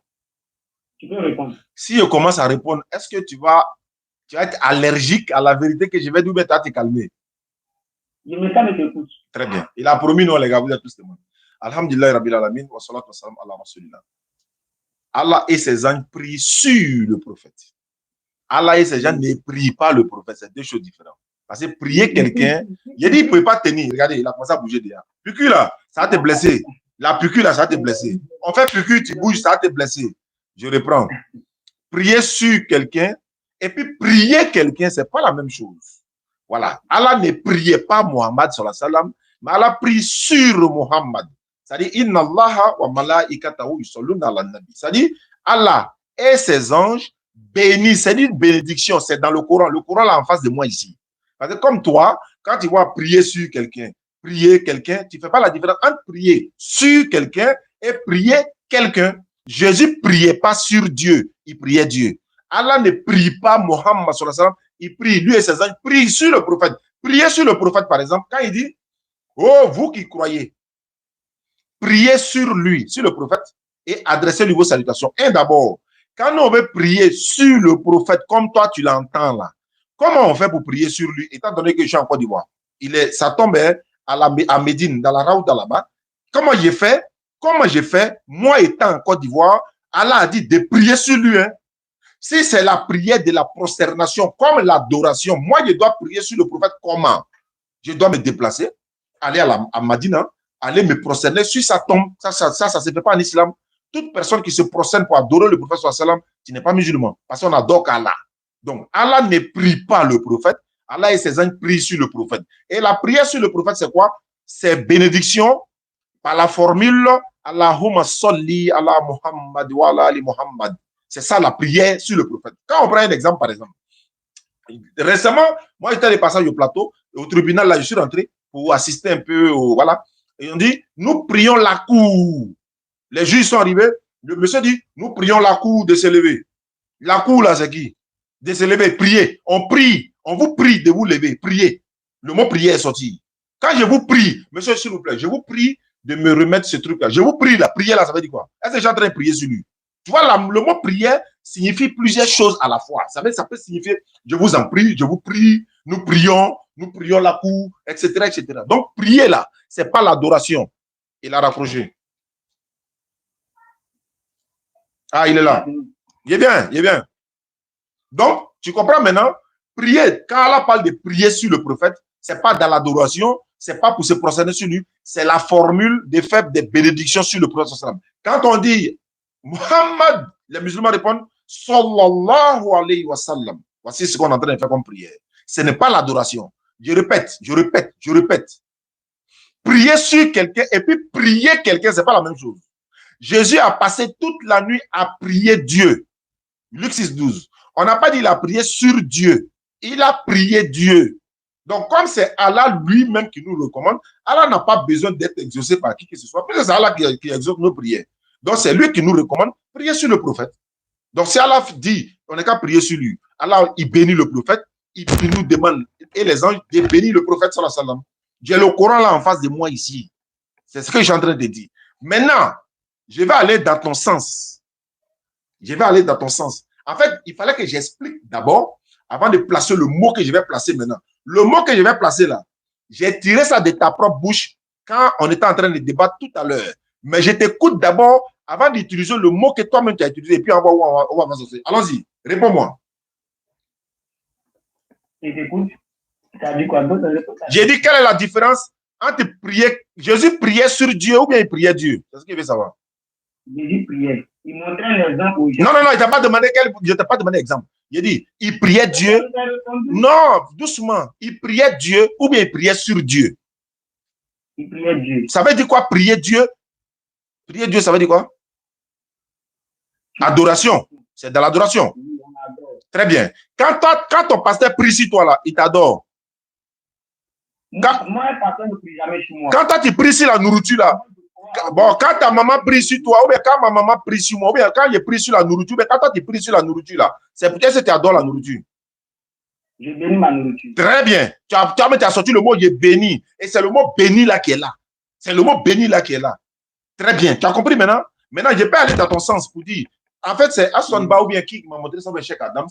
Tu peux répondre. Si je commence à répondre, est-ce que tu vas être allergique à la vérité que je vais dire, mais tu vas te calmer? Je me calme et t'écoute. Très bien. Il a promis, non, les gars, vous êtes tous témoins. Alhamdulillah, Rabbil Alamin, wa salatu wa salam ala Rasulillah. Allah et ses anges prient sur le prophète. Allah et ses anges ne prient pas le prophète. C'est deux choses différentes. Parce que prier quelqu'un, il a dit, il ne peut pas tenir. Regardez, il a commencé à bouger déjà. Pucu là, ça va te blesser. La pucu là, ça va te blesser. On fait pucu, tu bouges, ça va te blesser. Je reprends. Prier sur quelqu'un et puis prier quelqu'un, ce n'est pas la même chose. Voilà. Allah ne priait pas Muhammad sallallahu alayhi wa sallam, mais Allah prie sur Muhammad. C'est-à-dire, Inna Allah wa malaikatahu yusalluna ala nabi. C'est-à-dire, Allah et ses anges bénissent. C'est une bénédiction. C'est dans le Coran. Le Coran là en face de moi ici. Parce que comme toi, quand tu vas prier sur quelqu'un, prier quelqu'un, tu ne fais pas la différence entre prier sur quelqu'un et prier quelqu'un. Jésus ne priait pas sur Dieu, il priait Dieu. Allah ne prie pas Muhammad sallallahu alayhi wa sallam, il prie, lui et ses anges prient sur le prophète. Priez sur le prophète, par exemple, quand il dit, oh, vous qui croyez, priez sur lui, sur le prophète, et adressez-lui vos salutations. Et d'abord, quand on veut prier sur le prophète, comme toi tu l'entends là, comment on fait pour prier sur lui, étant donné que je suis en Côte d'Ivoire? Ça tombe à Médine, dans la Raouda là-bas. Comment j'ai fait? Comment j'ai fait? Moi étant en Côte d'Ivoire, Allah a dit de prier sur lui. Hein. Si c'est la prière de la prosternation, comme l'adoration, moi je dois prier sur le prophète comment? Je dois me déplacer, aller à Madina, aller me prosterner sur sa tombe. Ça se fait pas en islam. Toute personne qui se prosterne pour adorer le prophète sallallahu alayhi wa sallam, tu n'es pas musulman. Parce qu'on adore Allah. Donc, Allah ne prie pas le prophète. Allah et ses anges prient sur le prophète. Et la prière sur le prophète, c'est quoi? C'est bénédiction par la formule Allahumma salli ala Muhammad wa ala ali Muhammad. C'est ça la prière sur le prophète. Quand on prend un exemple, par exemple, récemment, moi j'étais allé passer au plateau, au tribunal, là, je suis rentré pour assister un peu, voilà. Et on dit, nous prions la cour. Les juges sont arrivés, le monsieur dit, nous prions la cour de se lever. La cour, là, c'est qui? De se lever, prier. On prie, on vous prie de vous lever, prier. Le mot prier est sorti. Quand je vous prie, monsieur, s'il vous plaît, je vous prie de me remettre ce truc-là. Je vous prie, la prière, là, ça veut dire quoi? Est-ce que je suis en train de prier sur lui? Tu vois, le mot prière signifie plusieurs choses à la fois. Ça peut signifier, je vous en prie, je vous prie, nous prions la cour, etc., etc. Donc, prier, là, c'est pas l'adoration. Il a raccroché. Ah, il est là. Il est bien, il est bien. Donc, tu comprends maintenant, prier, quand Allah parle de prier sur le prophète, c'est pas dans l'adoration, c'est pas pour se prosterner sur lui, c'est la formule de faire des bénédictions sur le prophète. Quand on dit Muhammad, les musulmans répondent Sallallahu alayhi wa sallam. Voici ce qu'on est en train de faire comme prière. Ce n'est pas l'adoration. Je répète, je répète, je répète. Prier sur quelqu'un et puis prier quelqu'un, c'est pas la même chose. Jésus a passé toute la nuit à prier Dieu. Luc 6, 12. On n'a pas dit qu'il a prié sur Dieu. Il a prié Dieu. Donc, comme c'est Allah lui-même qui nous recommande, Allah n'a pas besoin d'être exaucé par qui que ce soit. C'est Allah qui exauce nos prières. Donc, c'est lui qui nous recommande, prier sur le prophète. Donc, si Allah dit, on n'est qu'à prier sur lui, Allah, il bénit le prophète, il nous demande, et les anges, de bénir le prophète, sallallahu alayhi wa sallam. J'ai le Coran là en face de moi ici. C'est ce que je suis en train de dire. Maintenant, je vais aller dans ton sens. Je vais aller dans ton sens. En fait, il fallait que j'explique d'abord, avant de placer le mot que je vais placer maintenant. Le mot que je vais placer là, j'ai tiré ça de ta propre bouche quand on était en train de débattre tout à l'heure. Mais je t'écoute d'abord avant d'utiliser le mot que toi-même tu as utilisé. Et puis on va avancer. Allons-y, réponds-moi. Je t'écoute. Tu as dit quoi d'autre? J'ai dit quelle est la différence entre prier, Jésus priait sur Dieu ou bien il priait Dieu? C'est ce qu'il veut savoir. Jésus priait. Il montrait un exemple aux gens. Non, il t'a pas demandé je t'ai pas demandé exemple. Il dit, il priait Dieu. Non, doucement. Il priait Dieu ou bien il priait sur Dieu. Il priait Dieu. Ça veut dire quoi, prier Dieu? Prier Dieu, ça veut dire quoi? Adoration. C'est de l'adoration. Très bien. Quand ton pasteur prie sur toi là, il t'adore. Moi, un pasteur ne prie jamais sur moi. Quand toi tu pries sur la nourriture là, bon, quand ta maman prie sur toi, ou bien quand ma maman prie sur moi, ou bien quand je prie sur la nourriture, mais quand toi tu pries sur la nourriture là, c'est peut-être que tu adores la nourriture. Je bénis ma nourriture. Très bien. Tu as sorti le mot je bénis. Et c'est le mot béni là qui est là. C'est le mot béni là qui est là. Très bien. Tu as compris maintenant? Maintenant, je peux aller dans ton sens pour dire. En fait, c'est Aswan Ba ou bien qui m'a montré ça, Cheikh Adams.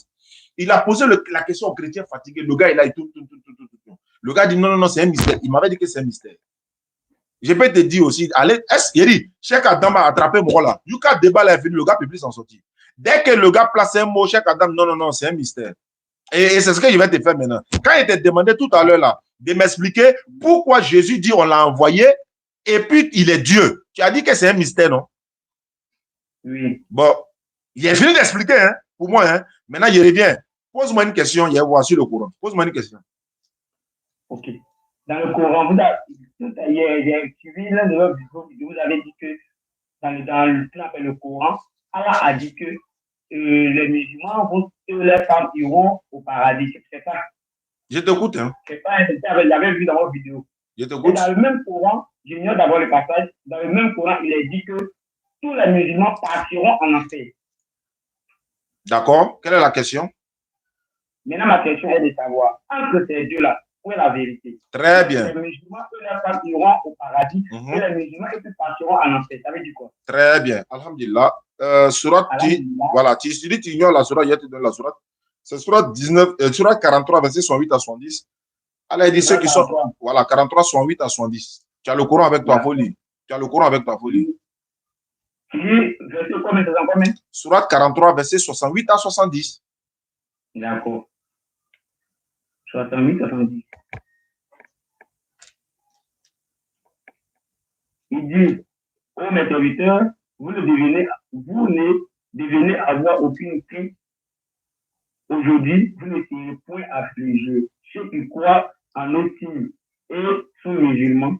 Il a posé la question aux chrétiens fatigués. Le gars, il a tout. Le gars dit non, c'est un mystère. Il m'avait dit que c'est un mystère. Je peux te dire aussi, allez, il dit, Cheikh Adam a attrapé mon là. Yuka débat est venu, le gars peut plus s'en sortir. Dès que le gars place un mot, Cheikh Adam, non, c'est un mystère. Et c'est ce que je vais te faire maintenant. Quand il t'a demandé tout à l'heure là, de m'expliquer pourquoi Jésus dit on l'a envoyé et puis il est Dieu. Tu as dit que c'est un mystère, non? Oui. Bon, il est fini d'expliquer, hein, pour moi. Hein. Maintenant, je reviens. Pose-moi une question, il y a voir sur le Coran. Pose-moi une question. Ok. Dans le Coran, j'ai suivi l'un de vos vidéos, vous avez dit que dans le Coran, Allah a dit que les musulmans les femmes iront au paradis. C'est ça. Je t'écoute. Hein. C'est pas j'avais vu dans vos vidéos. Je t'écoute. Dans le même Coran, j'ignore d'abord le passage, dans le même Coran, il est dit que tous les musulmans partiront en enfer. D'accord. Quelle est la question? Maintenant, ma question est de savoir, entre ces deux-là, où est la vérité? Très bien. Les musulmans, eux, les femmes iront au paradis, et les musulmans, eux, partiront en enfer. Ça veut dire quoi? Très bien. Alhamdulillah. Voilà, tu ignores la surat, je te donne la surat. C'est surat 43, verset 108 à 110. Allah dit ceux qui sont. Voilà, 43, 108 à 110. Tu as le Coran avec toi, folie. Tu as le Coran avec toi, folie. Verset combien? Surat 43, verset 68 à 70. D'accord. 68 à 70. Il dit, ô mes serviteurs, vous ne devenez avoir aucune crainte. Aujourd'hui, vous ne serez point affligés. Ceux qui croient en nos signes et sont musulmans,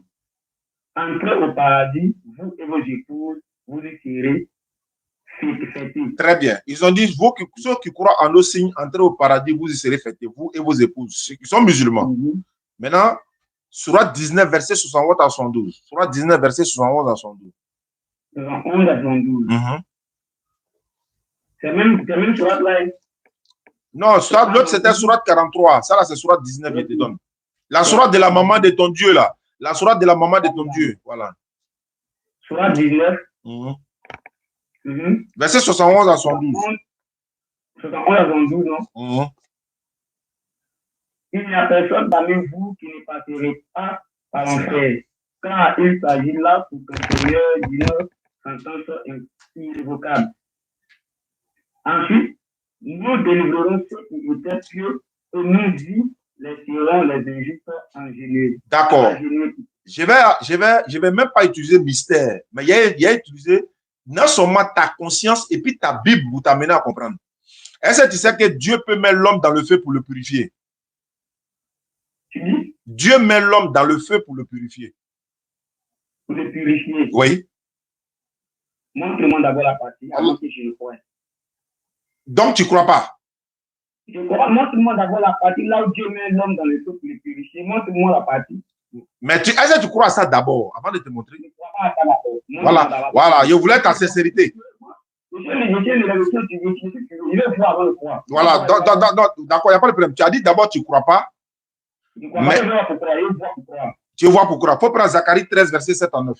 entrez au paradis, vous et vos épouses, vous y serez fêtés. Très bien. Ils ont dit, vous, ceux qui croient en nos signes, entrez au paradis, vous y serez fêtés, vous et vos épouses, ceux qui sont musulmans. Mhm. Maintenant, Sourate 19, verset 71 à 72. Sourate 19, verset 71 à 72. 11 à 72. C'est même sur la live. Non, l'autre, c'était Sourate 43. Ça, là, c'est Sourate 19, je te donne. La Sourate de la maman de ton Dieu, là. La Sourate de la maman de ton Dieu. Voilà. Sourate 19. Mhm. Verset 71 à 72. 71 à 72, non? Il n'y a personne parmi vous qui ne passerait pas par l'enfer, car il s'agit là pour qu'un Seigneur d'une sentence irrévocable. Ensuite, nous délivrerons ceux qui étaient pieux et nous y laisserons les injustes en génie. D'accord. Je vais même pas utiliser mystère, mais il y a utilisé non seulement ta conscience et puis ta Bible pour t'amener à comprendre. Est-ce que tu sais que Dieu peut mettre l'homme dans le feu pour le purifier? Dieu met l'homme dans le feu pour le purifier. Pour le purifier? Oui. Montre-moi d'abord la partie avant que je le croie. Donc, tu ne crois pas? Je crois. Montre-moi d'abord la partie là où Dieu met l'homme dans le feu pour le purifier. Montre-moi la partie. Mais est-ce que tu crois à ça d'abord, avant de te montrer? Je ne crois pas à ça d'abord. Voilà, je voulais ta sincérité. Voilà, d'accord, il n'y a pas de problème. Tu as dit d'abord, tu ne crois pas. Mais tu vois pourquoi. Il faut prendre Zacharie 13, verset 7 à 9.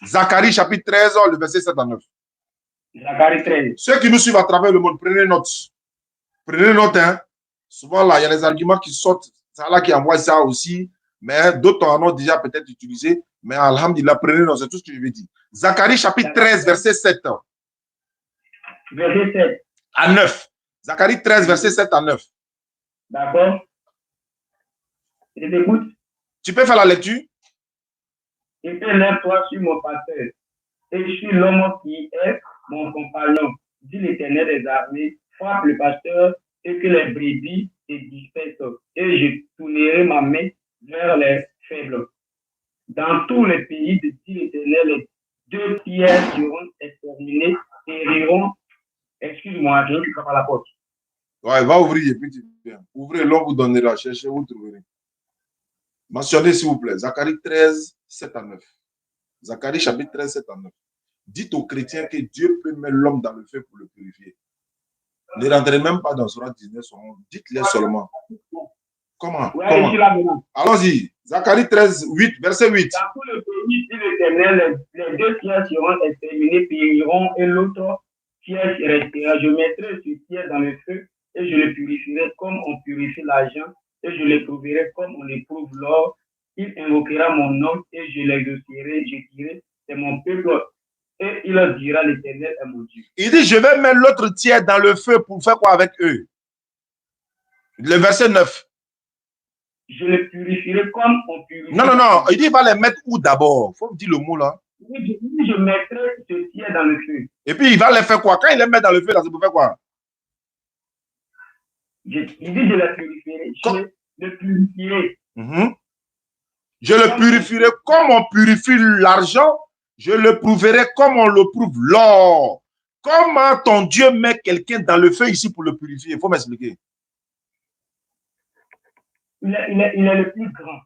Zacharie chapitre 13, le verset 7 à 9. Zacharie 13. Ceux qui nous suivent à travers le monde, prenez note. Prenez note, hein. Souvent, là, il y a des arguments qui sortent. C'est là qui envoie ça aussi. Mais d'autres en ont déjà peut-être utilisé. Mais alhamdulillah, prenez note. C'est tout ce que je veux dire. Zacharie chapitre 13, verset 7. Verset 7. À 9. Zacharie 13, verset 7 à 9. D'accord. Je t'écoute. Tu peux faire la lecture? Lève-toi sur mon pasteur, et je suis l'homme qui est mon compagnon, dit l'Éternel des armées, frappe le pasteur et que les brebis se dispersent, et je tournerai ma main vers les faibles. Dans tous les pays, dit l'Éternel, les 2 tiers seront exterminés et riront. Excuse-moi, je ne suis pas à la porte. Ouais, va ouvrir et puis tu viens. Ouvrez, l'on vous donnera. Cherchez, vous trouverez. Mentionnez, s'il vous plaît, Zacharie 13, 7 à 9. Zacharie chapitre 13, 7 à 9. Dites aux chrétiens que Dieu peut mettre l'homme dans le feu pour le purifier. Ne rentrez même pas dans Sourate 19, dites-les seulement. Comment? Allons-y. Zacharie 13, 8, verset 8. Dans tout le pays, dit l'Éternel, les 2 tiers seront exterminés, périront, et l'autre tiers restera. Je mettrai ce tiers dans le feu, et je le purifierai comme on purifie l'argent, et je l'éprouverai comme on éprouve l'or. Il invoquera mon nom, et je l'exaucerai, je dirai, c'est mon peuple. Et il leur dira, l'Éternel est mon Dieu. Il dit, je vais mettre l'autre tiers dans le feu pour faire quoi avec eux? Le verset 9. Je les purifierai comme on purifie. Non. Il dit, il va les mettre où d'abord? Il faut me dire le mot là. Je mettrai ce tiers dans le feu. Et puis, il va les faire quoi? Quand il les met dans le feu, là, c'est pour faire quoi? Il dit, je les purifierai. Je les purifierai. Je le purifierai comme on purifie l'argent. Je le prouverai comme on le prouve l'or. Comment ton Dieu met quelqu'un dans le feu ici pour le purifier? Il faut m'expliquer. Il est le plus grand.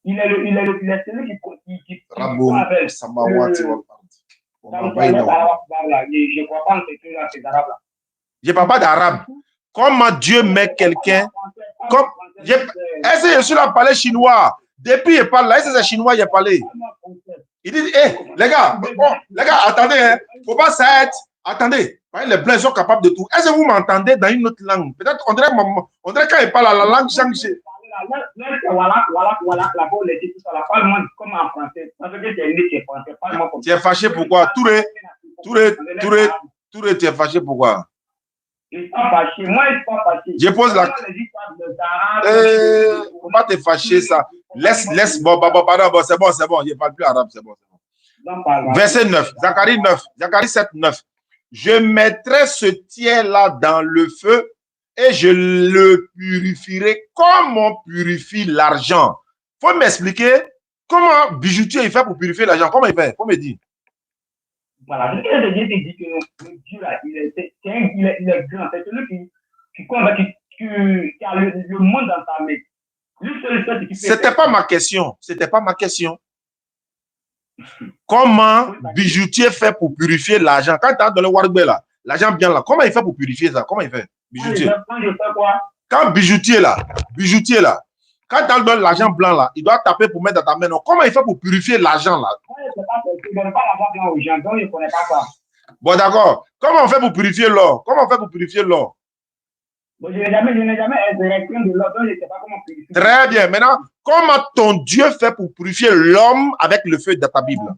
Il est celui qui Raboum, Samawati, je ne crois pas en ce que ces arabes-là. Je ne parle pas d'arabe. Comment Dieu met quelqu'un comme... Est-ce que je suis là à parler chinois? Depuis il parle là, est-ce que c'est chinois il a parlé? Il dit, les gars, attendez, hein, faut pas ça être. Attendez, les blancs sont capables de tout. Est-ce que vous m'entendez dans une autre langue? Peut-être, on dirait quand il parle à la langue Shangxi. Tu es fâché pourquoi? Touré, tu es fâché pourquoi? Il n'est pas fâché. Moi, il n'est pas fâché. Je pose la question. Faut pas te fâcher, ça. Laisse, bon, c'est bon. Je ne parle plus arabe, c'est bon. Verset 9, Zacharie 7, 9. Je mettrai ce tiers-là dans le feu et je le purifierai comme on purifie l'argent. Faut m'expliquer comment bijoutier il fait pour purifier l'argent. Comment il fait? Faut me dire. Voilà. Ce que Dieu te dit que le Dieu là, il est grand. C'est celui qui a le monde dans sa main. C'était pas ma question. C'était pas ma question. Comment bijoutier fait pour purifier l'argent? Quand tu as dans le Wargbe là, l'argent bien là, comment il fait pour purifier ça? Comment il fait? Bijoutier. Quand bijoutier là, quand tu donnes l'argent blanc là, il doit taper pour mettre dans ta main. Non. Comment il fait pour purifier l'argent là? Bon, d'accord. Comment on fait pour purifier l'or? Comment on fait pour purifier l'or? Bon, je n'ai jamais de l'or, donc je ne sais pas comment purifier. Très bien. Maintenant, comment ton Dieu fait pour purifier l'homme avec le feu de ta Bible?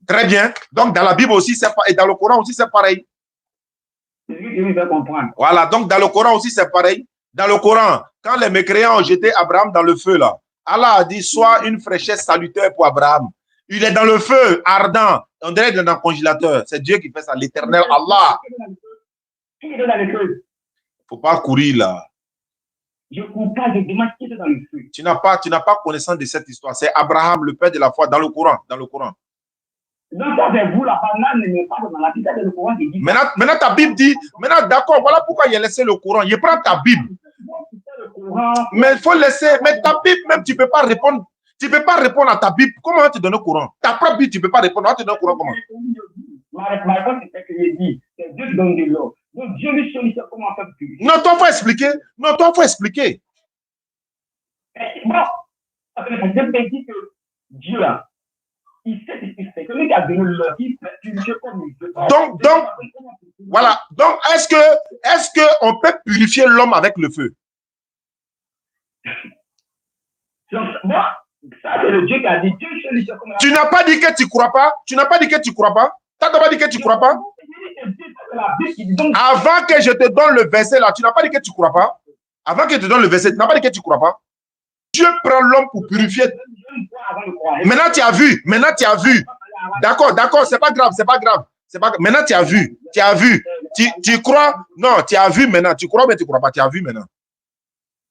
Très bien. Donc, dans la Bible aussi, c'est pareil. Et dans le Coran aussi, c'est pareil. Voilà. Donc, dans le Coran aussi, c'est pareil. Dans le Coran, quand les mécréants ont jeté Abraham dans le feu, là, Allah a dit, sois une fraîchesse salutaire pour Abraham. Il est dans le feu, ardent. On dirait qu'il est dans le congélateur. C'est Dieu qui fait ça, l'éternel Allah. Qui est dans le feu? Faut pas courir là. Je ne cours pas, je demande qui est dans le feu. Tu n'as pas connaissance de cette histoire. C'est Abraham, le père de la foi, dans le Coran. Dans le Coran. Donc, ça, c'est vous, la banane n'est pas dans la Bible, c'est le Coran qui dit. Maintenant, ta Bible dit, maintenant, d'accord, voilà pourquoi il a laissé le Coran. Il prend ta Bible. Mais il faut laisser, mais ta Bible, même, tu ne peux pas répondre. Tu ne peux pas répondre à ta Bible. Comment on va te donner le Coran? Ta propre Bible, tu ne peux pas répondre. On va te donner le Coran comment? Ma réponse, c'est que je dis, c'est Dieu qui donne de l'eau. Donc, Dieu lui sollicite comment faire plus. Non, toi, il faut expliquer. Non, toi, il faut expliquer. Bon, je me dis que Dieu, là, il sait ce qu'il fait. Celui qui a donné l'eau, il purifie comme il veut. Donc, voilà. Donc, est-ce qu'on peut purifier l'homme avec le feu? Donc, bon, ça, c'est le Dieu qui a dit, Dieu sollicite comment. Tu n'as pas dit que tu ne crois pas? Tu n'as pas dit que tu ne crois pas? Tu n'as pas dit que tu ne crois pas? Avant que je te donne le verset là, tu n'as pas dit que tu ne crois pas? Avant que je te donne le verset, tu n'as pas dit que tu ne crois pas? Dieu prend l'homme pour purifier. Maintenant, tu as vu. Maintenant, tu as vu. D'accord, c'est pas grave, c'est pas grave. Maintenant, tu as vu. Tu as vu. Tu crois? Non, tu as vu maintenant. Tu crois mais tu ne crois pas. Tu as vu maintenant.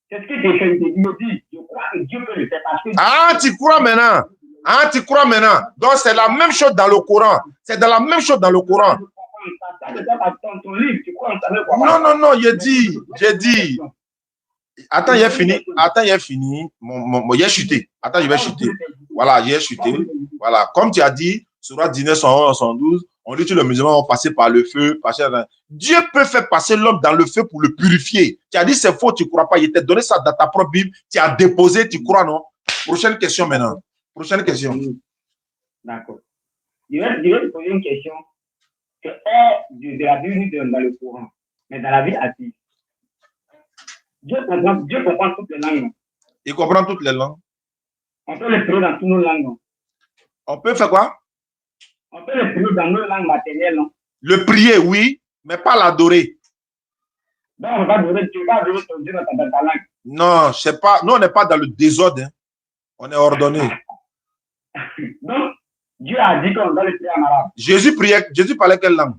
C'est ce que j'ai fait. Je crois que Dieu peut le faire parce que. Ah, tu crois maintenant. Ah, tu crois maintenant. Donc, c'est la même chose dans le Coran. C'est dans la même chose dans le Coran. Non, j'ai dit. Attends, il est fini. Il est chuté. Attends, il va chuter. Voilà, il est chuté. Voilà, comme tu as dit, sur 19, 111, 112, on dit que les musulmans vont passer par le feu. Dieu peut faire passer l'homme dans le feu pour le purifier. Tu as dit c'est faux, tu ne crois pas. Il t'a donné ça dans ta propre Bible. Tu as déposé, tu crois, non? Prochaine question maintenant. Prochaine question. D'accord. Je vais te poser une question que est de la Bible dans le Coran, mais dans la vie active. Dieu comprend toutes les langues. Il comprend toutes les langues. On peut le prier dans toutes nos langues. On peut faire quoi? On peut le prier dans nos langues maternelles. Le prier, oui, mais pas l'adorer. Non, on va adorer, tu vas adorer ton Dieu dans ta langue. Non, je sais pas. Nous, on n'est pas dans le désordre. Hein. On est ordonné. Donc, Dieu a dit qu'on doit le prier en arabe. Jésus parlait quelle langue?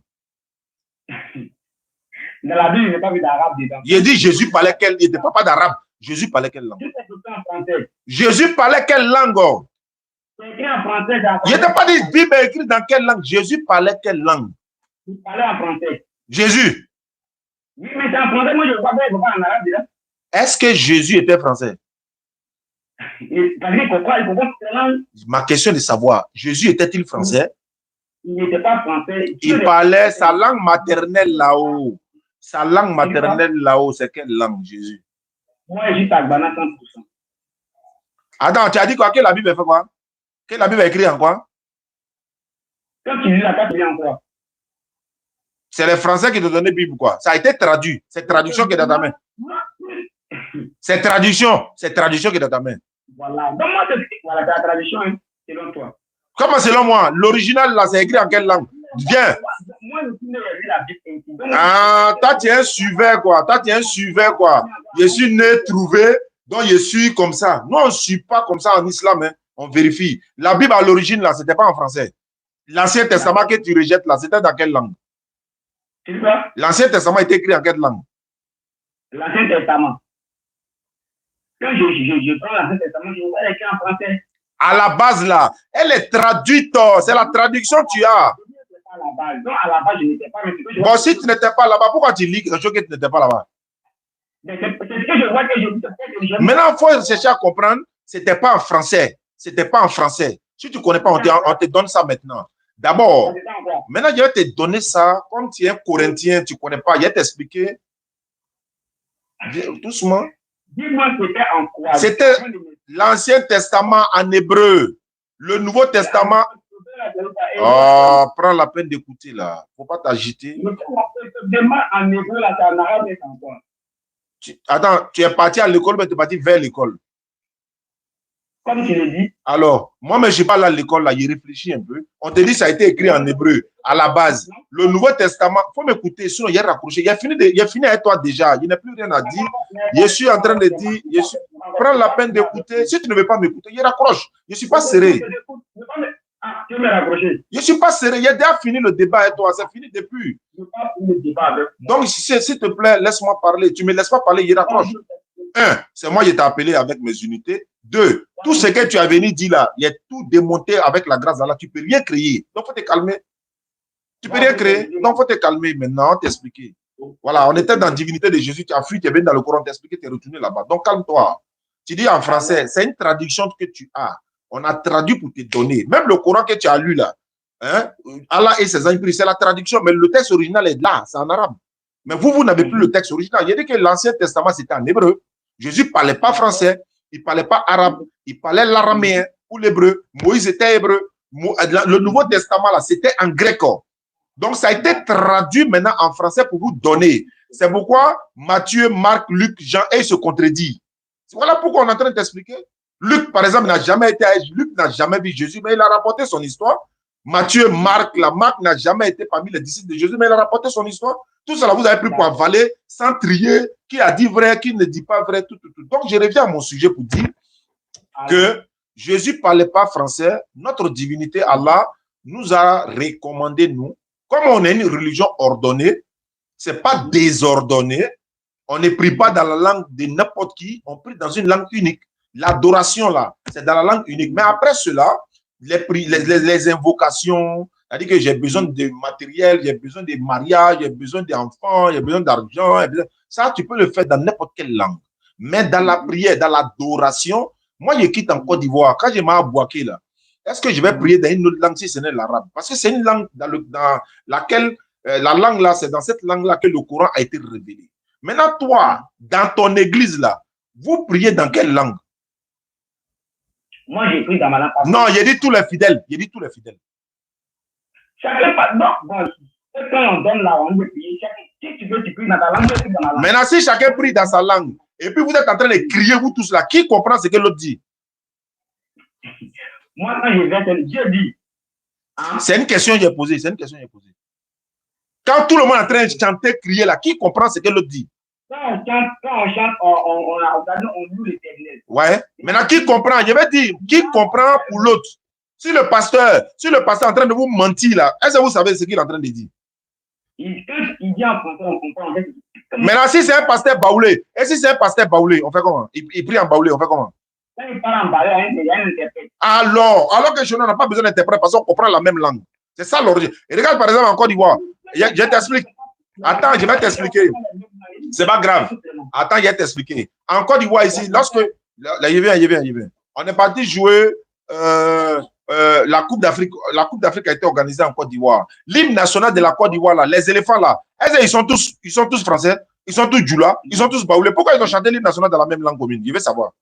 Dans la Bible, il n'y a pas vu d'arabe dedans. Il dit Jésus parlait quelle langue? Il n'était pas d'arabe. Jésus parlait quelle langue? Jésus parlait quelle langue? C'est écrit en français. Il n'était pas dit Bible écrit dans quelle langue? Jésus parlait quelle langue? Il parlait en français. Jésus. Oui, mais c'est en français. Moi, je ne vois pas en arabe dedans. Est-ce que Jésus était français? Ma question est de savoir, Jésus était-il français? Il n'était pas français. Il parlait sa langue maternelle là-haut. Sa langue maternelle là-haut, c'est quelle langue, Jésus? Moi, je suis Tagbana 100%. Attends, tu as dit quoi? Que la Bible fait quoi? Que la Bible est écrite en quoi? Quand tu lis la Bible en quoi? C'est les Français qui te donnent la Bible, quoi. Ça a été traduit. C'est traduction qui est dans ta main. C'est traduction qui est dans ta main. Voilà. Donc, moi, voilà, c'est la traduction, hein, selon toi. Comment selon moi? L'original, là, c'est écrit en quelle langue? Viens. Moi, je suis la Bible. Ah, toi, tu es un suiveur, quoi. Je suis né, trouvé, donc je suis comme ça. Non, on ne suit pas comme ça en islam, hein. On vérifie. La Bible, à l'origine, là, ce n'était pas en français. L'Ancien Testament que tu rejettes, là, c'était dans quelle langue? L'Ancien Testament était écrit en quelle langue? L'Ancien Testament. Quand je prends l'Ancien Testament, je vois écrit en français. À la base, là, elle est traduite. C'est la traduction que tu as. À la base. Non, à la base, je n'étais pas. Bon, si tu n'étais pas là-bas, pourquoi tu lis quelque chose que tu n'étais pas là-bas? C'est ce que je vois que je. Maintenant, il faut chercher à comprendre. Ce n'était pas en français. C'était pas en français. Si tu ne connais pas, on te donne ça maintenant. D'abord, maintenant, je vais te donner ça. Comme tu es un Corinthien, tu ne connais pas. Je vais t'expliquer. Doucement. Dis-moi, c'était en quoi? C'était l'Ancien Testament en hébreu. Le Nouveau Testament. Oh, prends la peine d'écouter là. Faut pas t'agiter. En hébreu, là, c'est en arabe et en quoi? Attends, tu es parti à l'école, mais tu es parti vers l'école. Comme tu l'as dit. Alors, moi, mais je parle à l'école là, il réfléchit un peu. On te dit ça a été écrit en hébreu à la base. Le Nouveau Testament, faut m'écouter, sinon il est raccroché. Il a fini avec toi déjà. Il n'y a plus rien à dire. Je suis en train de dire, prends la peine d'écouter. Si tu ne veux pas m'écouter, il raccroche. Je ne suis pas serré. Je ne suis pas serré. Il a déjà fini le débat avec toi. C'est fini depuis. Donc, s'il te plaît, laisse-moi parler. Tu ne me laisses pas parler, il raccroche. Un, c'est moi qui t'ai appelé avec mes unités. Deux, tout ce que tu as venu dire là, il est tout démonté avec la grâce d'Allah. Tu ne peux rien créer. Donc, il faut te calmer. Tu ne peux rien créer. Donc, il faut te calmer maintenant, t'expliquer. Voilà, on était dans la divinité de Jésus. Tu as fui, tu es venu dans le Coran, t'expliquer, tu es retourné là-bas. Donc, calme-toi. Tu dis en français, c'est une traduction que tu as. On a traduit pour te donner. Même le Coran que tu as lu là, hein, Allah et ses anges, c'est la traduction, mais le texte original est là, c'est en arabe. Mais vous n'avez plus le texte original. Il a dit que l'Ancien Testament, c'était en hébreu. Jésus ne parlait pas français, il ne parlait pas arabe, il parlait l'araméen ou l'hébreu. Moïse était hébreu. Le Nouveau Testament, là, c'était en grec. Donc, ça a été traduit maintenant en français pour vous donner. C'est pourquoi Matthieu, Marc, Luc, Jean, et se contredisent. Voilà pourquoi on est en train de t'expliquer. Luc, par exemple, n'a jamais été, Luc n'a jamais vu Jésus, mais il a rapporté son histoire. Matthieu, Marc n'a jamais été parmi les disciples de Jésus, mais il a rapporté son histoire. Tout cela, vous avez pris pour avaler, sans trier, qui a dit vrai, qui ne dit pas vrai, tout. Donc, je reviens à mon sujet pour dire que Jésus ne parlait pas français. Notre divinité, Allah, nous a recommandé, nous, comme on est une religion ordonnée, ce n'est pas désordonné, on ne prie pas dans la langue de n'importe qui, on prie dans une langue unique. L'adoration, là, c'est dans la langue unique. Mais après cela, les invocations, c'est-à-dire que j'ai besoin de matériel, j'ai besoin de mariage, j'ai besoin d'enfants, j'ai besoin d'argent. Ça, tu peux le faire dans n'importe quelle langue. Mais dans la prière, dans l'adoration, moi, je quitte en Côte d'Ivoire. Quand je m'ai abouaké, là, est-ce que je vais prier dans une autre langue si ce n'est l'arabe? Parce que c'est une langue dans laquelle, la langue là, c'est dans cette langue-là que le Coran a été révélé. Maintenant, toi, dans ton église là, vous priez dans quelle langue? Moi, j'ai pris dans ma langue. Non, j'ai dit tous les fidèles. J'ai dit tous les fidèles. Chacun pas. Non, bon, quand on donne la langue, si tu veux, tu pries dans ta langue, tu pries dans la langue. Maintenant, si chacun prie dans sa langue, et puis vous êtes en train de crier, vous tous là, qui comprend ce que l'autre dit? Moi, quand je vais, Dieu dit. Hein? C'est une question que j'ai posée. C'est une question que j'ai posée. Quand tout le monde est en train de chanter, crier là, qui comprend ce que l'autre dit? Quand on chante, on loue l'Éternel. Ouais. Maintenant, qui comprend? Je vais dire, qui comprend pour l'autre? Si le pasteur est en train de vous mentir là, est-ce que vous savez ce qu'il est en train de dire? Quand il dit en français, on comprend. Maintenant, si c'est un pasteur baoulé, et si c'est un pasteur baoulé, on fait comment? Il prie en baoulé, on fait comment? Quand il parle en baoulé, il y a un interprète. Alors que chez nous, on n'a pas besoin d'interprète parce qu'on comprend la même langue. C'est ça l'origine. Et regarde par exemple en Côte d'Ivoire. Je t'explique. Attends, je vais t'expliquer. C'est pas grave. Attends, je vais t'expliquer. En Côte d'Ivoire ici, lorsque... Là, il vient. On est parti jouer la Coupe d'Afrique. La Coupe d'Afrique a été organisée en Côte d'Ivoire. L'hymne national de la Côte d'Ivoire, là, les éléphants là, ils sont tous français, ils sont tous djoula, ils sont tous baoulés. Pourquoi ils ont chanté l'hymne national dans la même langue commune? Je veux savoir.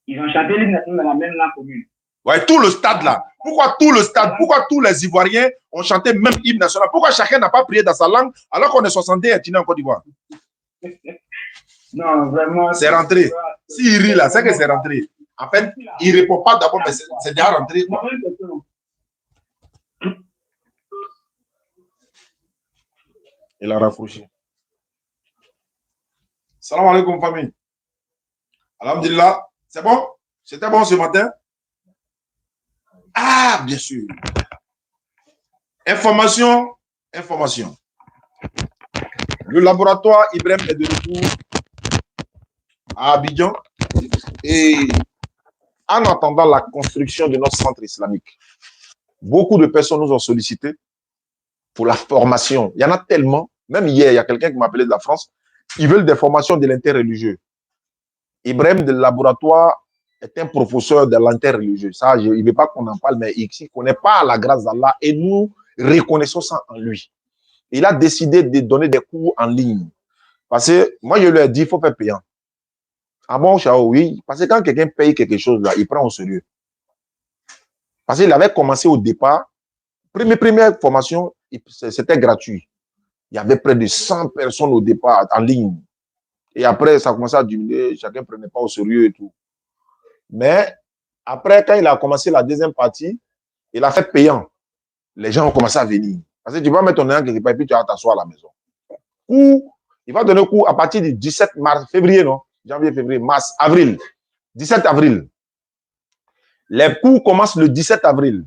Ils ont chanté l'hymne national dans la même langue commune. Ouais, tout le stade là. Pourquoi tout le stade? Pourquoi tous les Ivoiriens ont chanté même hymne national? Pourquoi chacun n'a pas prié dans sa langue alors qu'on est 70 ethnies en Côte d'Ivoire? Non, vraiment. C'est rentré. S'il rit là, c'est que c'est rentré. En fait, il ne répond pas d'abord, mais c'est déjà rentré. Il a rafraîchi. Salam alaikum, famille. Alhamdulillah. C'est bon? C'était bon ce matin? Ah, bien sûr. Information. Le laboratoire Ibrahim est de retour à Abidjan. Et en attendant la construction de notre centre islamique, beaucoup de personnes nous ont sollicité pour la formation. Il y en a tellement. Même hier, il y a quelqu'un qui m'a appelé de la France. Ils veulent des formations de l'interreligieux. Ibrahim de laboratoire est un professeur de l'interreligieux. Ça, il ne veut pas qu'on en parle, mais il ne connaît pas la grâce d'Allah et nous reconnaissons ça en lui. Il a décidé de donner des cours en ligne. Parce que moi, je lui ai dit, il faut faire payant. Ah bon, Chao, oui. Parce que quand quelqu'un paye quelque chose, là, il prend au sérieux. Parce qu'il avait commencé au départ. Première formation, c'était gratuit. Il y avait près de 100 personnes au départ en ligne. Et après, ça a commencé à diminuer. Chacun ne prenait pas au sérieux et tout. Mais après, quand il a commencé la deuxième partie, il a fait payant. Les gens ont commencé à venir. Parce que tu vas mettre ton nom quelque part et puis tu vas t'asseoir à la maison. Ou il va donner cours à partir du 17 mars, février, non? Janvier, février, mars, avril. 17 avril. Les cours commencent le 17 avril.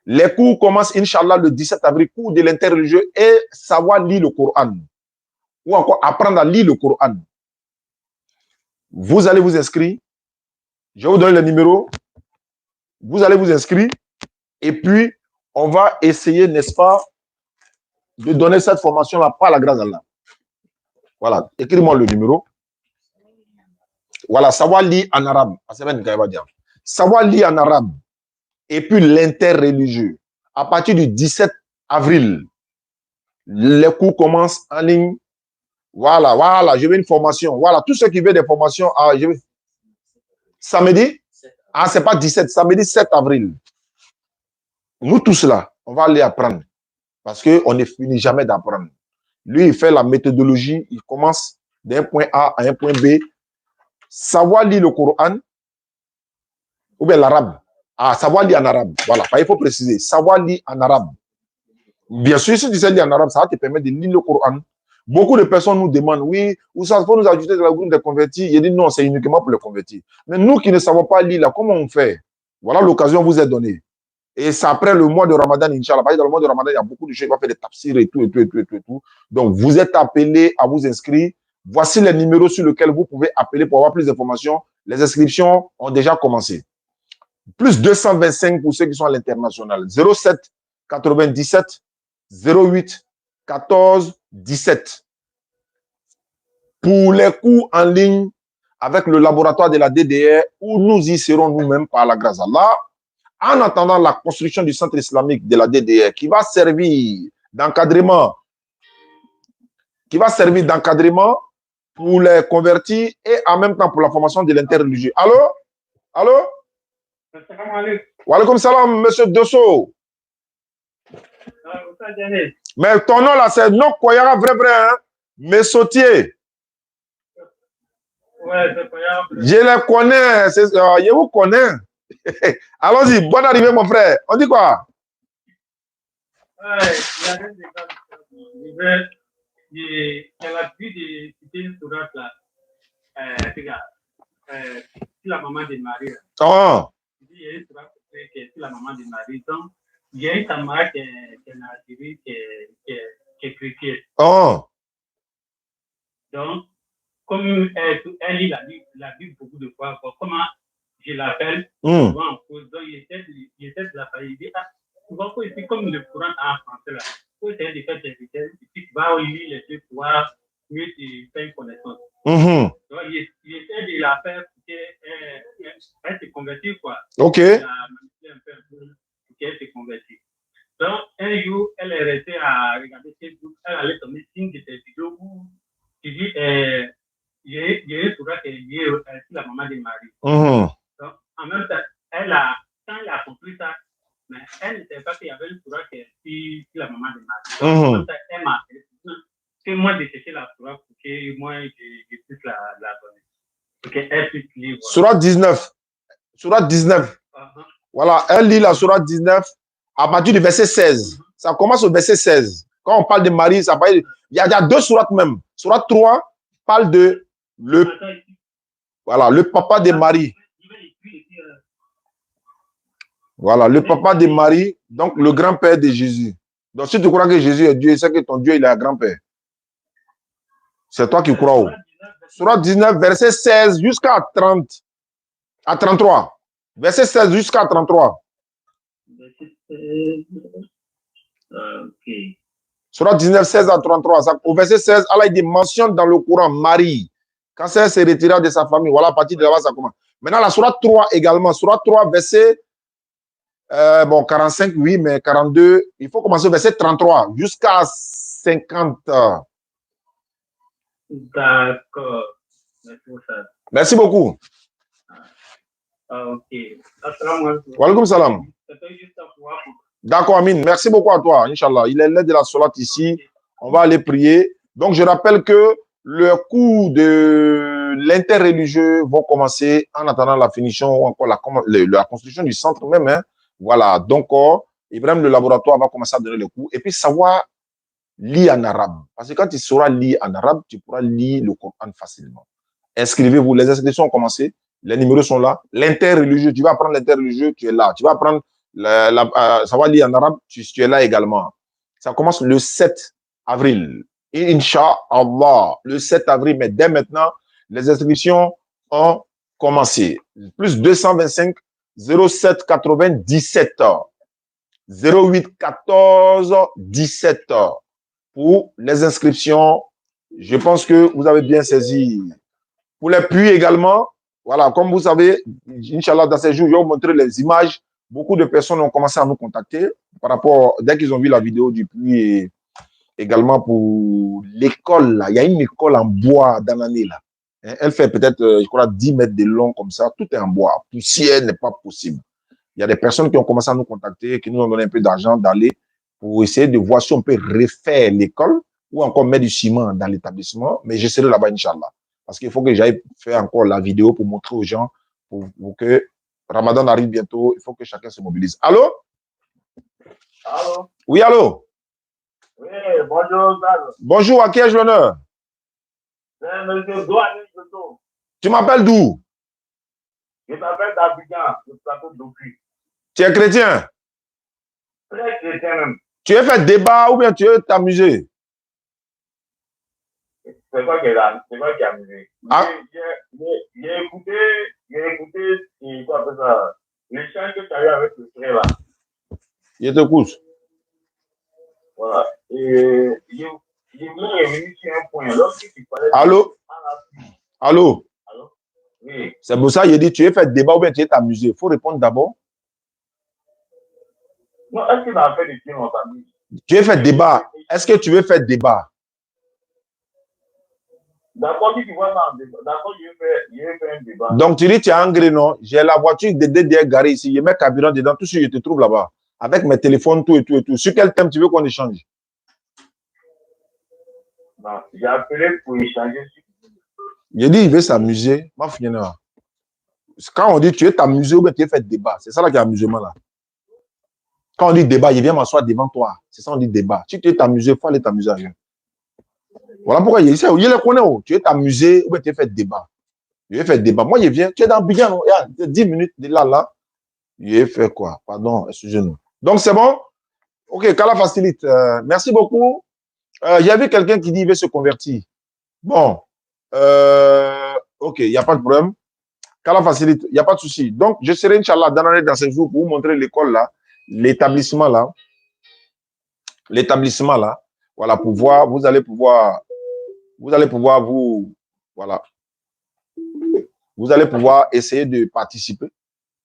Les cours commencent, Inch'Allah, le 17 avril, cours de l'interreligieux et savoir lire le Coran. Ou encore apprendre à lire le Coran. Vous allez vous inscrire. Je vais vous donner le numéro. Vous allez vous inscrire. Et puis, on va essayer, n'est-ce pas, de donner cette formation-là par la grâce d'Allah. Voilà. Écris-moi le numéro. Voilà. Savoir lire en arabe. Savoir lire en arabe. Et puis l'interreligieux. À partir du 17 avril, les cours commencent en ligne. Voilà, voilà, je veux une formation. Voilà, tous ceux qui veulent des formations, je veux... Samedi? Ah, c'est pas 17, samedi 7 avril. Nous tous là, on va aller apprendre. Parce qu'on ne finit jamais d'apprendre. Lui, il fait la méthodologie, il commence d'un point A à un point B. Savoir lire le Coran, ou bien l'arabe. Ah, savoir lire en arabe. Voilà, il faut préciser. Savoir lire en arabe. Bien sûr, si tu sais lire en arabe, ça va te permettre de lire le Coran. Beaucoup de personnes nous demandent, oui, où ça faut nous ajouter dans le groupe des convertis. Il dit non, c'est uniquement pour les convertis. Mais nous qui ne savons pas lire, là, comment on fait? Voilà, l'occasion vous est donnée. Et c'est après le mois de Ramadan, Inch'Allah. Dans le mois de Ramadan, il y a beaucoup de choses. Il va faire des tafsirs et tout, et tout, et tout, et tout, et tout. Donc, vous êtes appelés à vous inscrire. Voici les numéros sur lesquels vous pouvez appeler pour avoir plus d'informations. Les inscriptions ont déjà commencé. Plus 225 pour ceux qui sont à l'international. 07 97 08 14 17. Pour les cours en ligne avec le laboratoire de la DDR, où nous y serons nous-mêmes par la grâce d'Allah, en attendant la construction du centre islamique de la DDR, qui va servir d'encadrement, pour les convertis et en même temps pour la formation de l'interreligieux. Allô? Allô? Wa alaykoum salam, monsieur Dosso. Mais ton nom là, c'est non Koyara, vrai, hein? Messotier. Ouais, c'est Koyara. Je les connais, je vous connais. Allons-y, bonne arrivée, mon frère. On dit quoi? Elle a pu citer une sourate là. La maman de Marie. Oh. Il y a une sourate qui est la maman de Marie. Donc, il y a une camarade qui a attiré, qui est chrétienne. Oh. Donc, comme elle lit la Bible beaucoup de fois, comment je l'appelle, souvent en cause, donc il essaie de la faire. Il dit, souvent, c'est comme le courant en français là. Il faut essayer de faire des vitesses, et puis tu vas lire les deux pour voir mieux tu fais une connaissance. Donc, il essaie de la faire pour qu'elle se convertisse, quoi. Ok. Il a manipulé un peu pour qu'elle se convertisse. Donc, un jour, elle est restée à regarder Facebook, elle allait tomber signe de ces vidéos où tu dis, il y a une sourate qui est liée sur la maman de Marie. Donc, en même temps, quand elle a compris ça, mais elle ne savait pas qu'il y avait une sourate qui est sur la maman de Marie. Donc, en même temps, elle m'a fait que moi de chercher la sourate pour que moi je puisse la donner. Pour qu'elle puisse lire. Sourate 19. Sourate 19. Voilà, elle lit la sourate 19 à partir du verset 16. Ça commence au verset 16. Quand on parle de Marie, ça parle. Il y a deux sourates même. Sourate 3 parle de le papa de Marie. Voilà, le papa de Marie, donc le grand-père de Jésus. Donc si tu crois que Jésus est Dieu, c'est que ton Dieu, il est un grand-père. C'est toi qui crois. Sourate 19, verset 16 jusqu'à 30. À 33. Verset 16 jusqu'à 33. Verset 16. Ok. Surat 19, 16 à 33. Au verset 16, Allah il dit, mentionne dans le Coran Marie. Quand elle s'est retirée de sa famille, voilà, à partir de là-bas, ça commence. Maintenant, la Surat 3 également. Surat 3, verset 45, oui, mais 42. Il faut commencer au verset 33 jusqu'à 50. D'accord. Merci pour ça. Merci beaucoup. Ok. Assalamu alaikum. Wa alaikum salam. C'était juste à pouvoir. D'accord, Amin. Merci beaucoup à toi, Inch'Allah. Il est l'heure de la solat ici. On va aller prier. Donc, je rappelle que le cours de l'interreligieux vont commencer en attendant la finition ou encore la construction du centre même. Hein. Voilà. Donc, Ibrahim, le laboratoire va commencer à donner le cours. Et puis, savoir lire en arabe. Parce que quand tu sauras lire en arabe, tu pourras lire le Coran facilement. Inscrivez-vous. Les inscriptions ont commencé. Les numéros sont là. L'interreligieux, tu vas apprendre l'interreligieux, tu es là. Tu vas apprendre ça va lire en arabe, tu es là également. Ça commence le 7 avril. Inch'Allah, le 7 avril, mais dès maintenant, les inscriptions ont commencé. Plus 225 07 97 08 14 17 pour les inscriptions. Je pense que vous avez bien saisi. Pour les puits également, voilà, comme vous savez, Inch'Allah, dans ces jours, je vais vous montrer les images. Beaucoup de personnes ont commencé à nous contacter par rapport, dès qu'ils ont vu la vidéo du puits et également pour l'école. Là. Il y a une école en bois d'Anané là. Elle fait peut-être, je crois, 10 mètres de long comme ça. Tout est en bois. Poussière n'est pas possible. Il y a des personnes qui ont commencé à nous contacter, qui nous ont donné un peu d'argent d'aller pour essayer de voir si on peut refaire l'école ou encore mettre du ciment dans l'établissement. Mais je serai là-bas, Inch'Allah. Parce qu'il faut que j'aille faire encore la vidéo pour montrer aux gens pour que Ramadan arrive bientôt. Il faut que chacun se mobilise. Allô? Allô? Oui, allô? Oui, bonjour, Zaz. Bonjour, à qui ai-je l'honneur? C'est monsieur Douane Joto. Tu m'appelles d'où? Je m'appelle d'Abidjan, le plateau d'Opi. Tu es chrétien? Très chrétien même. Tu veux faire débat ou bien tu veux t'amuser? C'est quoi qui est amusé? Ah. J'ai écouté, et quoi appelle ça, l'échange que tu as eu avec le frère là. Je t'écoute. Voilà. Et j'ai voulu revenir sur un point. Lorsque tu parlais. Allô? Allô? Allô? Oui. C'est pour ça que j'ai dit, tu veux faire débat ou bien tu veux t'amuser? Il faut répondre d'abord. Non, est-ce qu'il a fait des films en famille? Tu veux faire débat. Est-ce que tu veux faire débat? D'accord, si tu vois ça en débat. D'accord, je vais faire un débat. Donc tu dis, tu es engrais, non? J'ai la voiture de DDR garée ici. Je mets carburant dedans. Tout ce que je te trouve là-bas. Avec mes téléphones, tout et tout et tout. Sur quel thème tu veux qu'on échange? Non, j'ai appelé pour échanger. J'ai dit, il veut s'amuser. Quand on dit, tu veux t'amuser ou bien tu veux faire débat. C'est ça là qui est amusement là. Quand on dit débat, il vient m'asseoir devant toi. C'est ça on dit débat. Si tu veux t'amuser, il faut aller t'amuser ailleurs. Voilà pourquoi il les connaît. Tu veux t'amuser ou bien tu veux faire débat. Je vais faire débat. Moi, je viens. Tu es dans Bidjan. Il y a 10 minutes de là. Je vais faire quoi? Pardon, excusez-nous. Donc, c'est bon? Ok, qu'Allah facilite. Merci beaucoup. Il y avait quelqu'un qui dit qu'il veut se convertir. Bon. Ok, il n'y a pas de problème. Qu'Allah facilite. Il n'y a pas de souci. Donc, je serai, Inch'Allah, dans ces jours pour vous montrer l'école là, l'établissement là. L'établissement là. Voilà, pour voir, vous allez pouvoir voilà. Vous allez pouvoir essayer de participer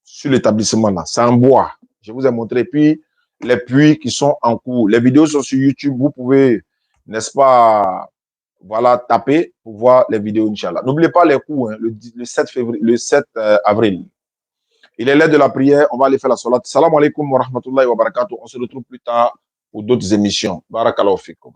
sur l'établissement là. C'est en bois. Je vous ai montré. Puis, les puits qui sont en cours. Les vidéos sont sur YouTube. Vous pouvez, n'est-ce pas, voilà, taper pour voir les vidéos, Inch'Allah. N'oubliez pas les cours, hein, le 7 février, le 7 avril. Il est l'heure de la prière. On va aller faire la salat. Salam alaikum wa rahmatullahi wa barakatuh. On se retrouve plus tard pour d'autres émissions. Barakallahu fikum.